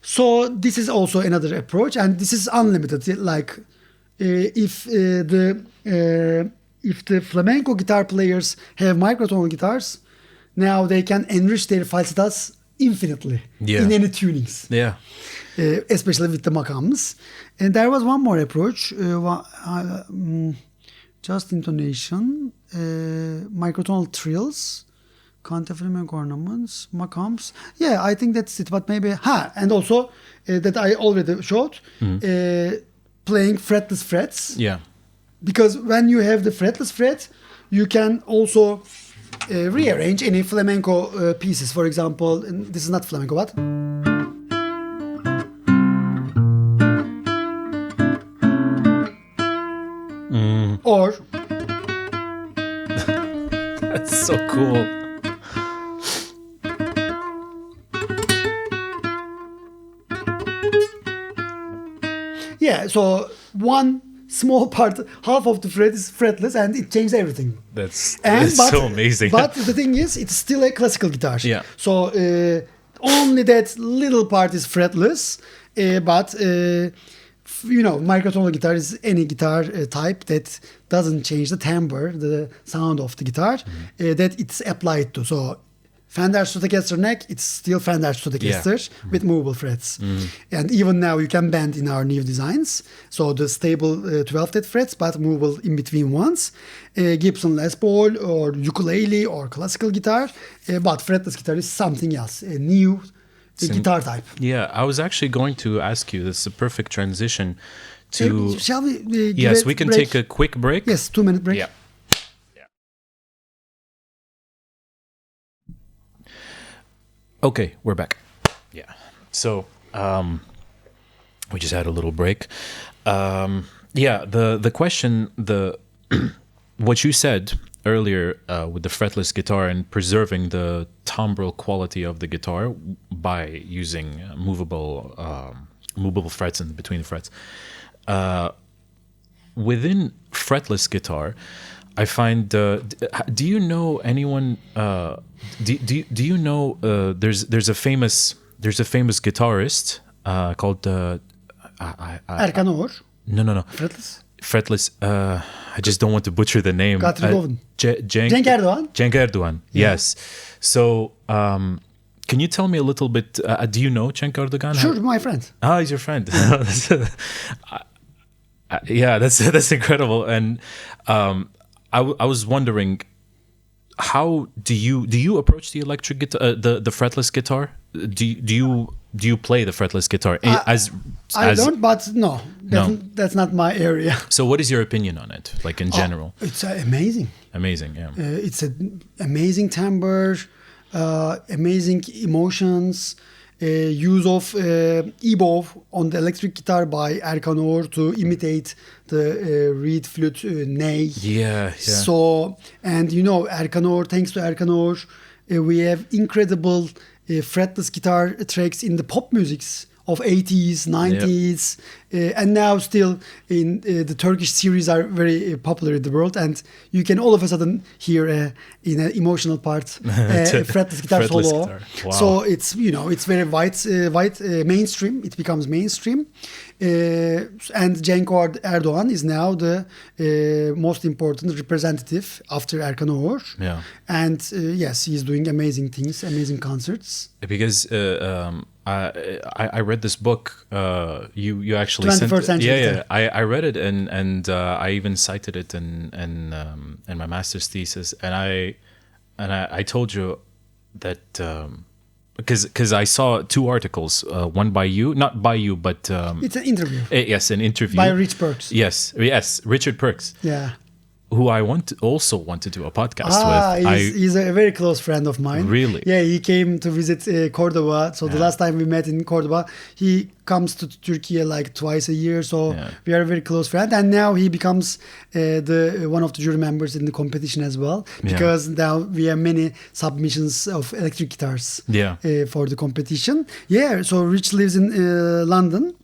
So this is also another approach, and this is unlimited. Like if the flamenco guitar players have microtonal guitars, now they can enrich their falsetas infinitely in any tunings. Yeah. Especially with the maqams. And there was one more approach, just intonation, microtonal trills, cante flamenco ornaments, maqams. Yeah, I think that's it. But maybe and also that I already showed, playing fretless frets. Yeah. Because when you have the fretless fret, you can also rearrange any flamenco pieces. For example, and this is not flamenco, but or That's so cool. yeah. So one small part, half of the fret is fretless, and it changes everything. But so amazing. But the thing is, it's still a classical guitar. Yeah. So only that little part is fretless, but microtonal guitar is any guitar type that doesn't change the timbre, the sound of the guitar that it's applied to. So Fender Stratocaster neck, it's still Fender Stratocaster with movable frets. And even now you can bend in our new designs. So the stable 12th frets, but movable in between ones. Gibson Les Paul or ukulele or classical guitar. But fretless guitar is something else, a new guitar type. Yeah, I was actually going to ask you, this is a perfect transition to... Shall we Yes, we can take a quick break. Yes, 2-minute break. Yeah. Okay, we're back. Yeah. So, we just had a little break. The question, what you said earlier with the fretless guitar and preserving the timbral quality of the guitar by using movable frets in between the frets. Within fretless guitar, I find. Do you know anyone? Do you know? There's a famous guitarist called Erkan Oğur. No. Fretless. Fretless. I just don't want to butcher the name. Cenk Erdoğan. Cenk Erdoğan. Yeah. Yes. So, can you tell me a little bit? Do you know Cenk Erdoğan? Sure, my friend. He's your friend. Yeah, that's incredible. And I was wondering, how do you approach the electric guitar, the fretless guitar? Do you play the fretless guitar? I don't, but no, that's not my area. So, what is your opinion on it, like in general? It's amazing. Amazing, yeah. It's an amazing timbre, amazing emotions. Use of ebow on the electric guitar by Erkan Oğur to imitate the reed flute ney. Yeah. So, and Erkan Oğur, thanks to Erkan Oğur, we have incredible fretless guitar tracks in the pop musics of 80s, 90s, and now still in the Turkish series are very popular in the world, and you can all of a sudden hear in an emotional part a fretless guitar solo. Guitar. Wow. So it's it's very wide mainstream. It becomes mainstream, and Cenk Erdoğan is now the most important representative after Erkan Oğur. Yeah. And yes, he's doing amazing things, amazing concerts. Because I read this book. You actually 21st century. Yeah. I read it and I even cited it in my master's thesis. And I told you that because I saw two articles, one by you, not by you, but It's an interview yes, an interview by Rich Perks. Yes, Richard Perks. Yeah. Who I also want to do a podcast with. He's a very close friend of mine. Really? Yeah, he came to visit Cordoba. So the last time we met in Cordoba, he comes to Turkey like twice a year. So we are a very close friend. And now he becomes one of the jury members in the competition as well. Because now we have many submissions of electric guitars for the competition. Yeah, so Rich lives in London.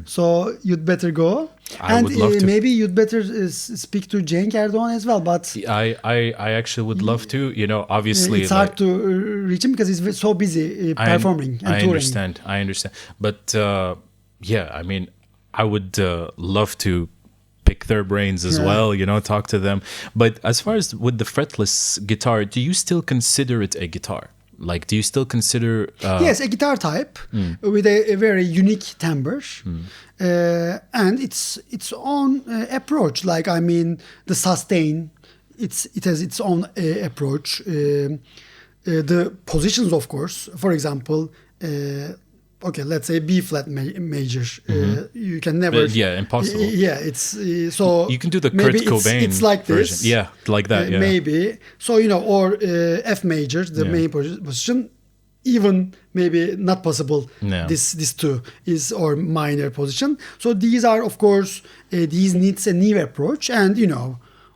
So you'd better go. I would love to. Maybe you'd better speak to Cenk Erdoğan as well. But I actually would love to. Obviously it's hard to reach him because he's so busy performing and touring. I understand. But I mean, I would love to pick their brains as well. Talk to them. But as far as with the fretless guitar, do you still consider it a guitar? Like, do you still consider... yes, a guitar type with a very unique timbre. And its own approach. Like, I mean, the sustain, it has its own approach. The positions, of course. For example, okay, let's say B flat major. You can never... impossible. It's... so you can do the Kurt Cobain it's like version. this. Yeah, like that, Maybe. So, or F major, the main position, even maybe not possible. No. This two is or minor position. So these are, of course, these needs a new approach. And,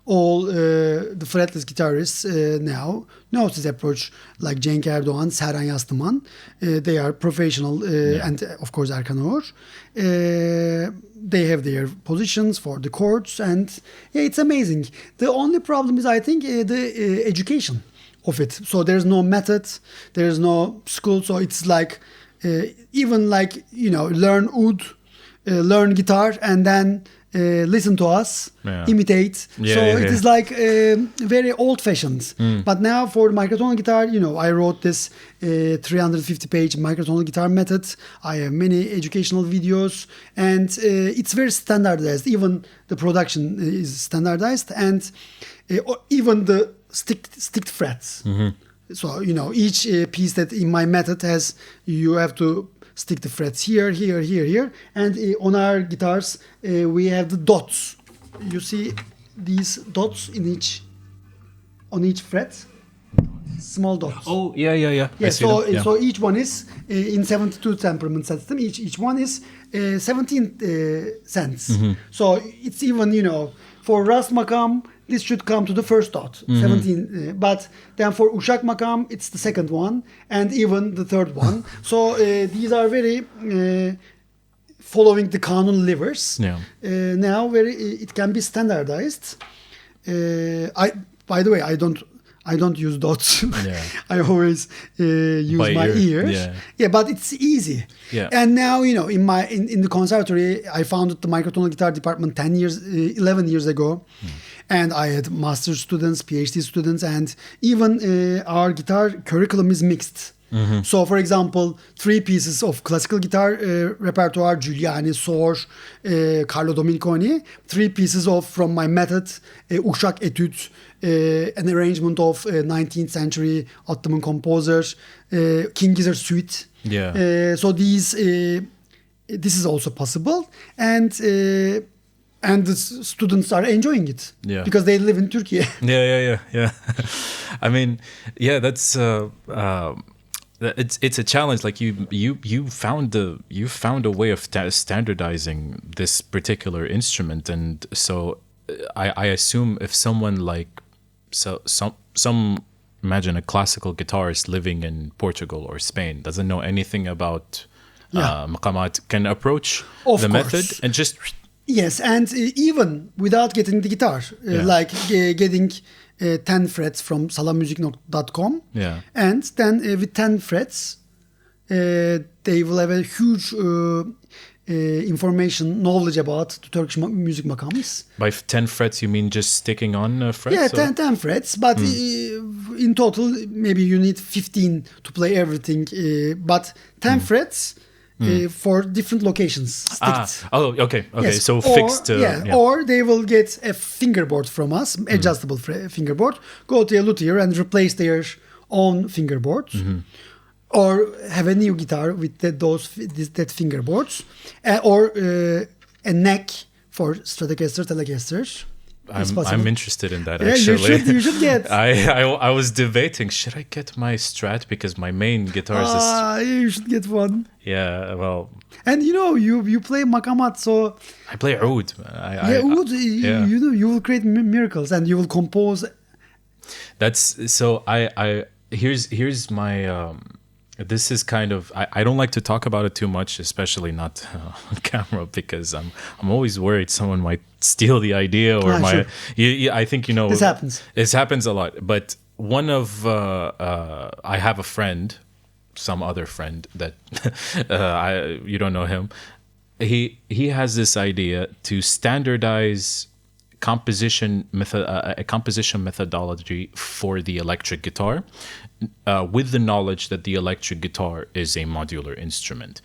all the fretless guitarists now knows this approach, like Cenk Erdoğan, Serhan Yastıman. They are professional, and of course Erkan Oğur. They have their positions for the chords, and it's amazing. The only problem is, I think, the education of it. So there's no method, there's no school. So it's like even like learn oud, learn guitar, and then listen to us, imitate. It is like very old-fashioned. But now for the microtonal guitar, I wrote this 350-page microtonal guitar method. I have many educational videos, and it's very standardized. Even the production is standardized, and even the sticked frets. So each piece that in my method has, you have to stick the frets here, and on our guitars we have the dots. You see these dots on each fret, small dots. Oh yeah. So each one is in 72 temperament system. Each one is 17 cents. So it's even for Ras Makam, this should come to the first dot, 17. But then for Uşak Makam, it's the second one, and even the third one. So these are very following the Kanun levers. Now it can be standardized. By the way, I don't use dots. I always use my ears. But it's easy. And now in the conservatory, I founded the microtonal guitar department 11 years ago. And I had master's students, PhD students, and even our guitar curriculum is mixed. So, for example, 3 pieces of classical guitar repertoire, Giuliani, Sor, Carlo Dominiconi, 3 pieces from my method, Uşak Etude, an arrangement of 19th century Ottoman composers, King Gizzard Suite. So this is also possible, and the students are enjoying it because they live in Turkey. Yeah. I mean, that's it's a challenge. Like you found a way of standardizing this particular instrument, and so I assume if someone like some imagine a classical guitarist living in Portugal or Spain doesn't know anything about maqamat can approach Of the course. method and just Yes, and even without getting the guitar, like getting 10 frets from salamusic.com, Yeah. and then with 10 frets, they will have a huge information, knowledge about the Turkish music maqams. by 10 frets you mean just sticking on frets? Yeah, or- 10 frets, but in total, maybe you need 15 to play everything, but 10 frets for different locations. Sticked. Okay. Yes, So or, fixed. Or they will get a fingerboard from us, adjustable fingerboard, go to a luthier and replace their own fingerboard. Or have a new guitar with that fingerboards. Or a neck for Stratocaster, Telecaster. It's possible. I'm interested in that Yeah, actually. you should get. I was debating, should I get my Strat because my main guitar is this. You should get one. Yeah, well, And you play maqamat, so I play oud. oud, you will create miracles and you will compose. That's so. Here's my. This is kind of. I don't like to talk about it too much, especially not on camera, because I'm always worried someone might steal the idea or Sure. I think you know. This happens. This happens a lot, but one of I have a friend, some other friend that you don't know him. He has this idea to standardize a composition methodology for the electric guitar, with the knowledge that the electric guitar is a modular instrument.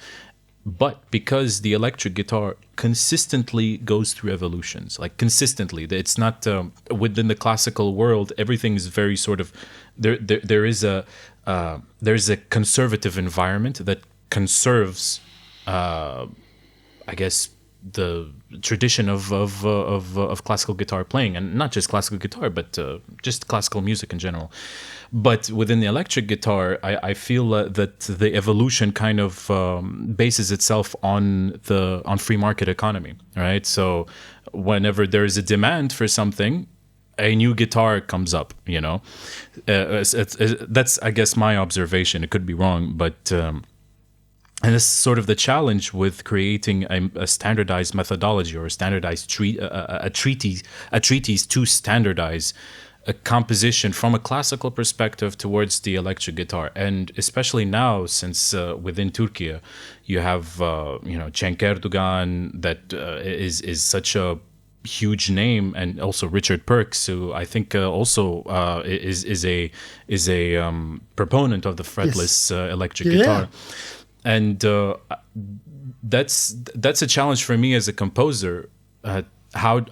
But because the electric guitar consistently goes through evolutions, like consistently, it's not within the classical world. Everything is very sort of there's a conservative environment that conserves, I guess, the tradition of classical guitar playing, and not just classical guitar, but just classical music in general. But within the electric guitar, I feel that the evolution kind of bases itself on free market economy, right? So whenever there is a demand for something, a new guitar comes up, you know. That's, I guess, my observation. It could be wrong, but. And this is sort of the challenge with creating a standardized methodology or a standardized treatise to standardize a composition from a classical perspective towards the electric guitar. And especially now, since within Turkey, you have Cenk Erdogan, that is such a huge name, and also Richard Perks, who I think also is a proponent of the fretless electric guitar. And that's a challenge for me as a composer. How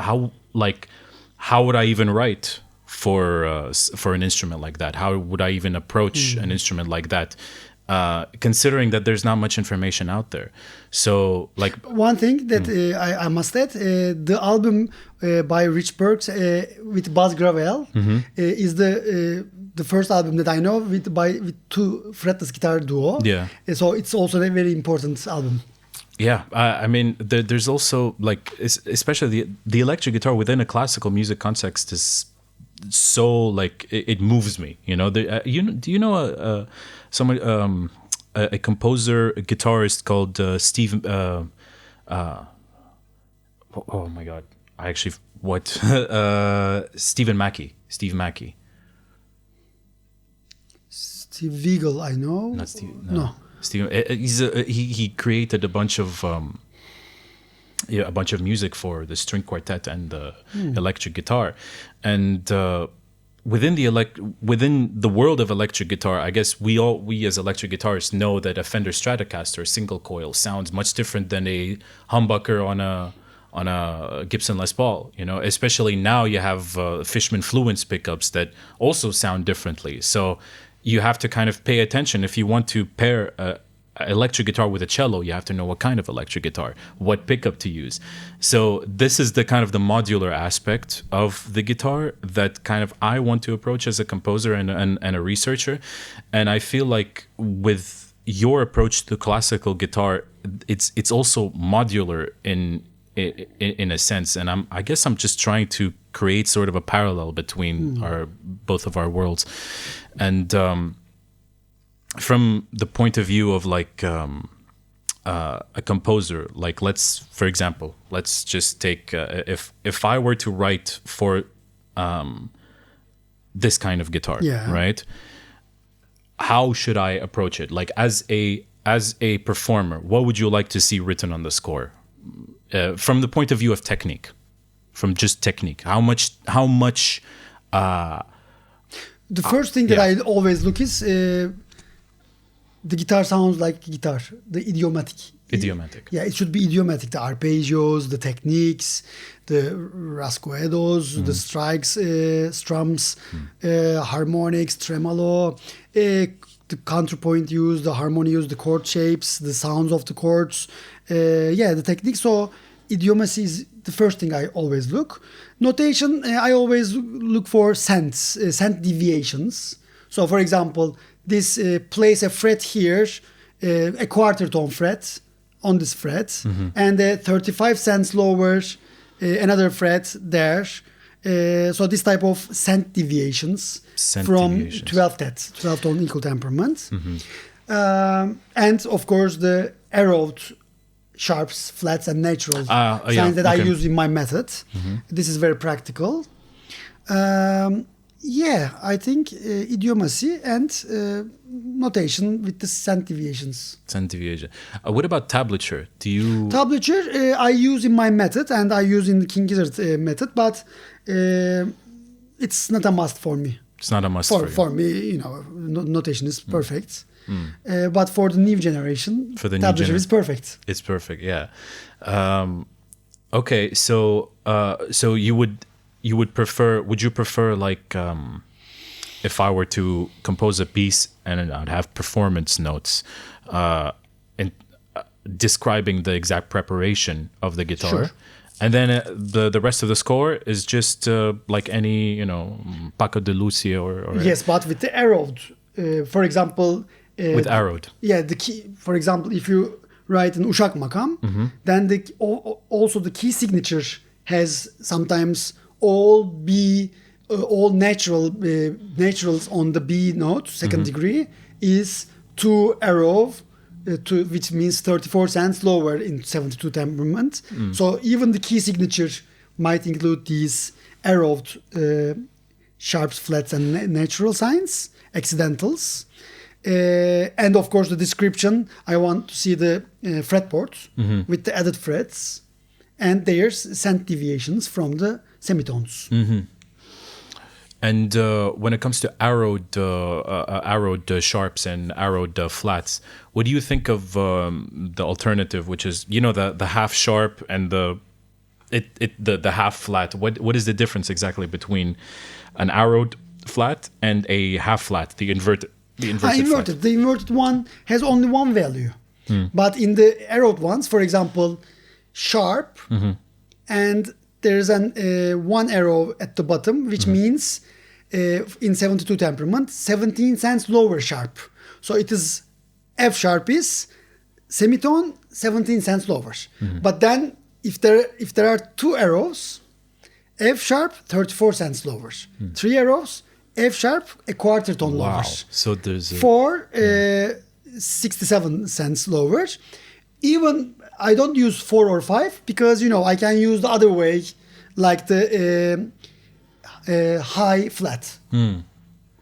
would I even write for an instrument like that? How would I even approach an instrument like that? Considering that there's not much information out there. So, like, one thing that I must add, the album by Rich Perks with Buzz Gravel is the first album that I know with two fretless guitar duo. Yeah. So it's also a very important album. Yeah, I mean, there's also, like, especially the electric guitar within a classical music context is so, like, it moves me. You know, do you know someone, a composer, a guitarist called Steve? Oh my God, I actually what? Steve Mackey. Steve Weigel, I know. Not Steve. No. Steve. He created a bunch of music for the string quartet and the electric guitar, and within the world of electric guitar, I guess we as electric guitarists know that a Fender Stratocaster single coil sounds much different than a humbucker on a Gibson Les Paul, you know, especially now you have Fishman Fluence pickups that also sound differently. So you have to kind of pay attention. If you want to pair an electric guitar with a cello, you have to know what kind of electric guitar, what pickup to use. So this is the kind of the modular aspect of the guitar that kind of I want to approach as a composer and a researcher. And I feel like with your approach to classical guitar, it's also modular in a sense. And I guess I'm just trying to create sort of a parallel between both of our worlds. And from the point of view of like a composer, like for example, let's just take if I were to write for this kind of guitar, right? How should I approach it? Like as a performer, what would you like to see written on the score? From the point of view of technique, from just technique, how much the first thing that I always look is the guitar sounds like guitar, the idiomatic. Yeah, it should be idiomatic. The arpeggios, the techniques, the rasguedos, the strikes, strums, harmonics, tremolo, the counterpoint use, the harmony use, the chord shapes, the sounds of the chords. The technique. So idiomacy is the first thing I always look. Notation, I always look for cents, cent deviations. So for example, this plays a fret here, a quarter tone fret on this fret, and 35 cents lower, another fret there. So this type of cent deviations from 12 tone equal temperament. And of course the arrowed sharps, flats, and natural signs that I use in my method. This is very practical. I think idiomacy and notation with the cent deviations. Cent deviation. What about tablature? Tablature I use in my method and I use in the King Gizzard method, but it's not a must for me. It's not a must for me. Notation is perfect. But for the new generation, tablature is perfect. It's perfect, yeah. Okay, so would you prefer like if I were to compose a piece and I'd have performance notes and describing the exact preparation of the guitar, and then the rest of the score is just like any Paco de Lucia or yes, but with the arrowed, for example. With arrowed. Yeah, the key. For example, if you write an Uşak makam, then also the key signature has sometimes all naturals on the B note, second degree, is 2 arrow, which means 34 cents lower in 72 temperament. So even the key signature might include these arrowed sharps, flats, and natural signs, accidentals. And of course the description, I want to see the fretboard with the added frets and there's cent deviations from the semitones. And when it comes to arrowed sharps and arrowed flats, what do you think of the alternative, which is the half sharp and the half flat? What is the difference exactly between an arrowed flat and a half flat, the inverted? The inverted one has only one value. But in the arrowed ones, for example, sharp, and there's one arrow at the bottom, which means in 72 temperament, 17 cents lower sharp. So it is F sharp is semitone, 17 cents lower. But then if there are 2 arrows, F sharp, 34 cents lower. 3 arrows, F sharp, a quarter tone lower. So there's 4, 67 cents lower. Even I don't use 4 or 5 because I can use the other way, like the high flat.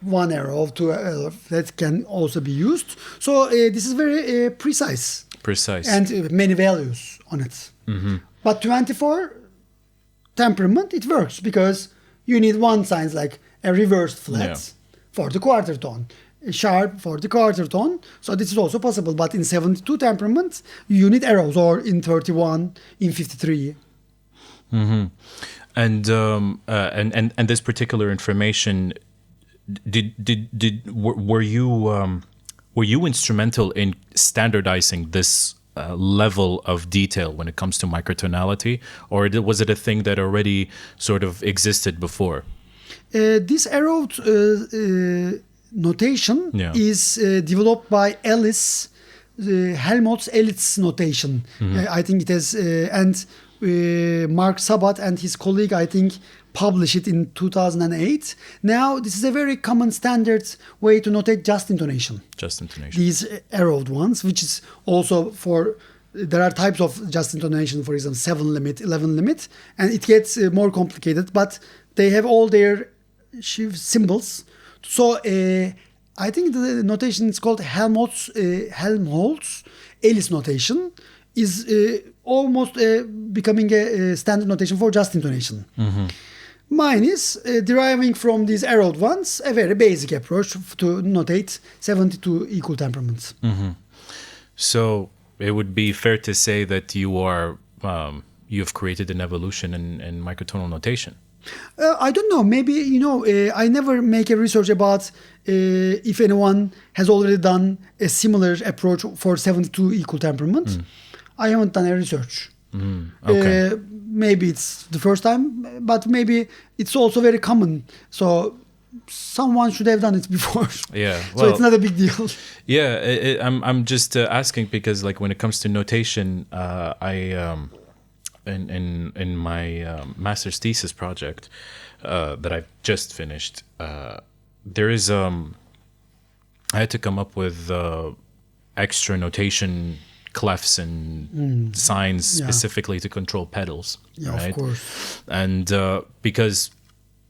1 arrow, 2 arrow, that can also be used. So this is very precise. And many values on it. But 24 temperament, it works because you need one signs like a reversed flat for the quarter tone, a sharp for the quarter tone. So this is also possible. But in 72 temperament, you need arrows, or in 31, in 53. And this particular information, were you instrumental in standardizing this level of detail when it comes to microtonality, or was it a thing that already sort of existed before? This arrowed notation is developed by Ellis, Helmholtz Ellis notation. I think it has, and Mark Sabat and his colleague, I think, published it in 2008. Now, this is a very common standard way to notate just intonation. Just intonation. These arrowed ones, which is also for there are types of just intonation, for example, 7 limit, 11 limit, and it gets more complicated, but they have all their symbols. So I think the notation is called Helmholtz Ellis notation is almost becoming a standard notation for just intonation. Mine is deriving from these arrowed ones, a very basic approach to notate 72 equal temperaments. So it would be fair to say that you've created an evolution in microtonal notation. I don't know. Maybe, I never make a research about if anyone has already done a similar approach for 72 equal temperaments. I haven't done a research. Okay. Maybe it's the first time, but maybe it's also very common. So someone should have done it before. Yeah. So it's not a big deal. Yeah, I'm just asking because like when it comes to notation, I in my master's thesis project that I've just finished, there is I had to come up with extra notation clefs and signs specifically to control pedals. Yeah, right? of course. And because,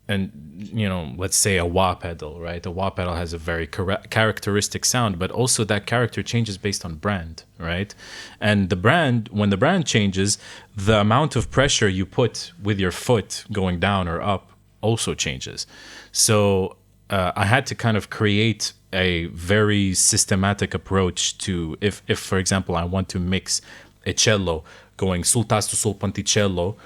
let's say a wah pedal, right? A wah pedal has a very characteristic sound, but also that character changes based on brand, right? And when the brand changes, the amount of pressure you put with your foot going down or up also changes. So I had to kind of create a very systematic approach to if for example I want to mix a cello going sul tasto sul ponticello,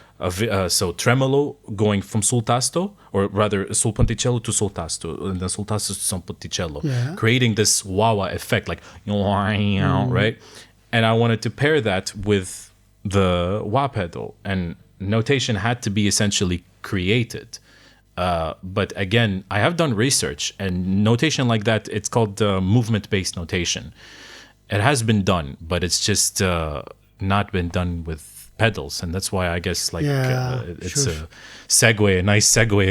so tremolo going from sul tasto, or rather sul ponticello to sul tasto, and then sul tasto to sul ponticello, creating this wah-wah effect, like right? And I wanted to pair that with the wah pedal, and notation had to be essentially created. But again, I have done research, and notation like that, it's called movement-based notation. It has been done, but it's just not been done with pedals, and that's why I guess it's a nice segue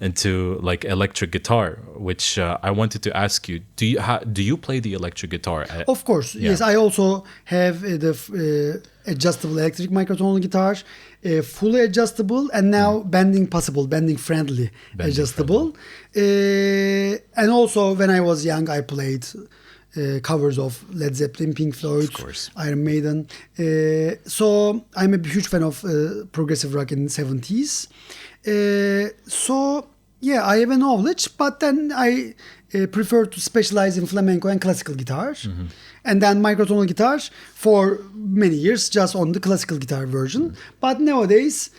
into like electric guitar, which I wanted to ask you: do you play the electric guitar? Of course, yes. I also have the adjustable electric microtonal guitar, fully adjustable, and now bending friendly adjustable. And also, when I was young, I played covers of Led Zeppelin, Pink Floyd, Iron Maiden. So I'm a huge fan of progressive rock in the 70s. So yeah, I have a knowledge, but then I prefer to specialize in flamenco and classical guitar. And then microtonal guitar for many years just on the classical guitar version. But nowadays,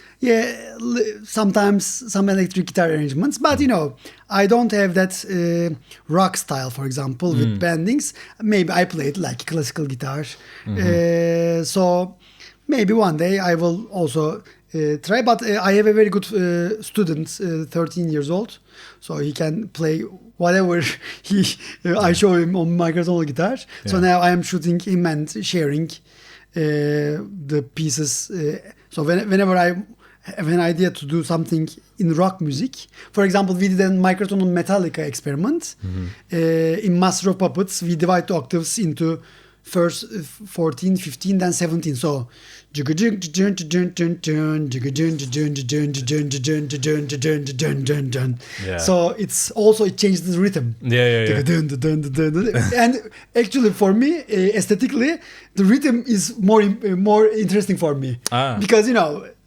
sometimes some electric guitar arrangements. But I don't have that rock style, for example, with bendings. Maybe I play it like classical guitar. So maybe one day I will also try. But I have a very good student, 13 years old. So he can play whatever I show him on microtonal guitar. So now I am shooting him and sharing the pieces. So whenever I have an idea to do something in rock music, for example, we did a microtonal Metallica experiment. In Master of Puppets, we divide the octaves into first 14, 15, then 17. So so it's also, it changes the rhythm. And actually for me, aesthetically, the rhythm is more interesting for me. Because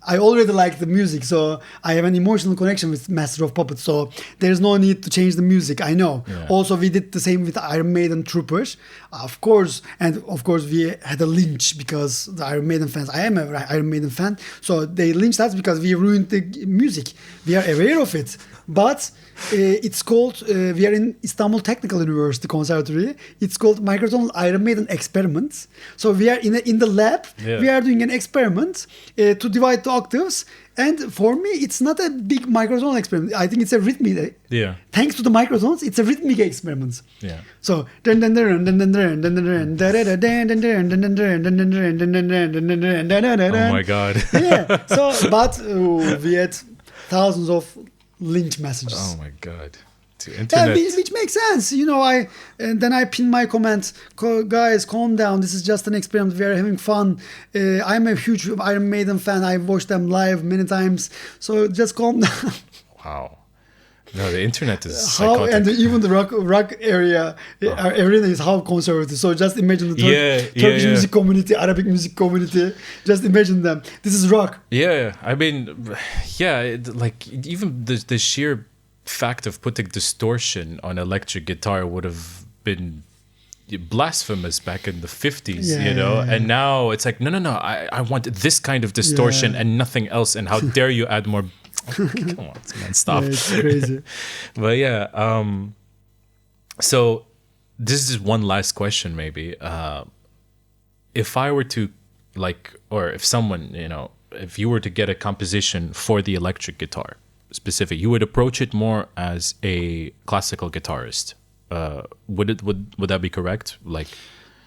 I already like the music, so I have an emotional connection with Master of Puppets, so there's no need to change the music, I know. Also, we did the same with Iron Maiden Troopers, of course, and of course we had a lynch because the Iron Maiden fans, I am an Iron Maiden fan, so they lynched us because we ruined the music. We are aware of it, but it's called, we are in Istanbul Technical University, Conservatory, it's called Microtonal Iron Maiden Experiments. So we are in the lab, we are doing an experiment to divide the octaves, and for me it's not a big microtonal experiment. I think it's a rhythmic. Thanks to the microtones, it's a rhythmic experiment. So oh my god. So but we had thousands of lynch messages. Oh my god. Internet. Which makes sense. And then I pin my comment, guys, calm down. This is just an experiment. We are having fun. I'm a huge Iron Maiden fan. I've watched them live many times. So just calm down. Wow. No, the internet is psychotic. And even the rock area, everything is how conservative. So just imagine the Turkish music community, Arabic music community. Just imagine them. This is rock. Yeah, I mean, like even the sheer fact of putting distortion on electric guitar would have been blasphemous back in the 50s, and now it's like, no, I want this kind of distortion and nothing else, and how dare you add more. Come on, man, stop. Yeah, it's crazy. But so this is one last question maybe. If I were to or if someone, if you were to get a composition for the electric guitar specific, you would approach it more as a classical guitarist. Would that be correct?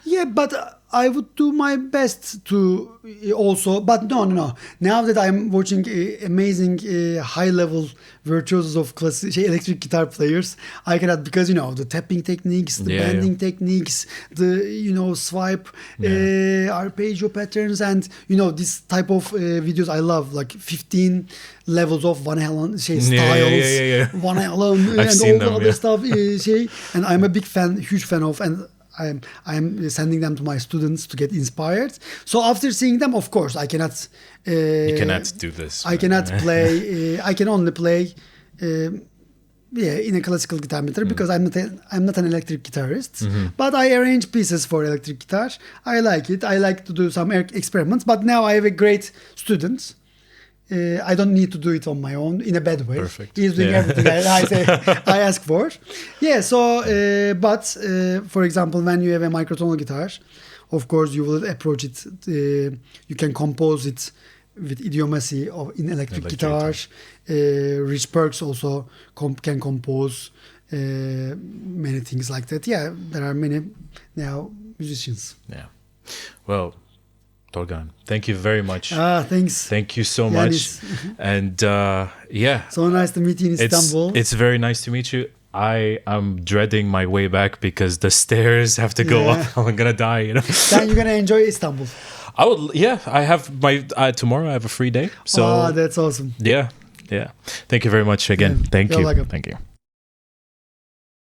Yeah, but I would do my best to also. But no. Now that I'm watching amazing high-level virtuosos of electric guitar players, I cannot, because the tapping techniques, the bending techniques, the swipe, arpeggio patterns, and this type of videos I love, like 15 levels of Van Halen styles, Van Halen, and all the other stuff. And I'm a huge fan of, and I'm sending them to my students to get inspired. So after seeing them, of course, I cannot. You cannot do this. I cannot play. I can only play, in a classical guitar method because I'm not an electric guitarist. Mm-hmm. But I arrange pieces for electric guitar. I like it. I like to do some experiments. But now I have a great student. I don't need to do it on my own in a bad way. Perfect. He's doing everything I ask for. Yeah. So, but for example, when you have a microtonal guitar, of course you will approach it. You can compose it with idiomacy in electric guitar. Rich Perks also can compose many things like that. Yeah, there are many now musicians. Yeah. Well, Tolgahan, thank you very much. Thanks. Thank you so much. And so nice to meet you in Istanbul. It's very nice to meet you. I am dreading my way back because the stairs have to go up. I'm gonna die. Then you're gonna enjoy Istanbul. I would. Yeah, I have my tomorrow. I have a free day. So that's awesome. Yeah. Thank you very much again. Thank you. Welcome. Thank you.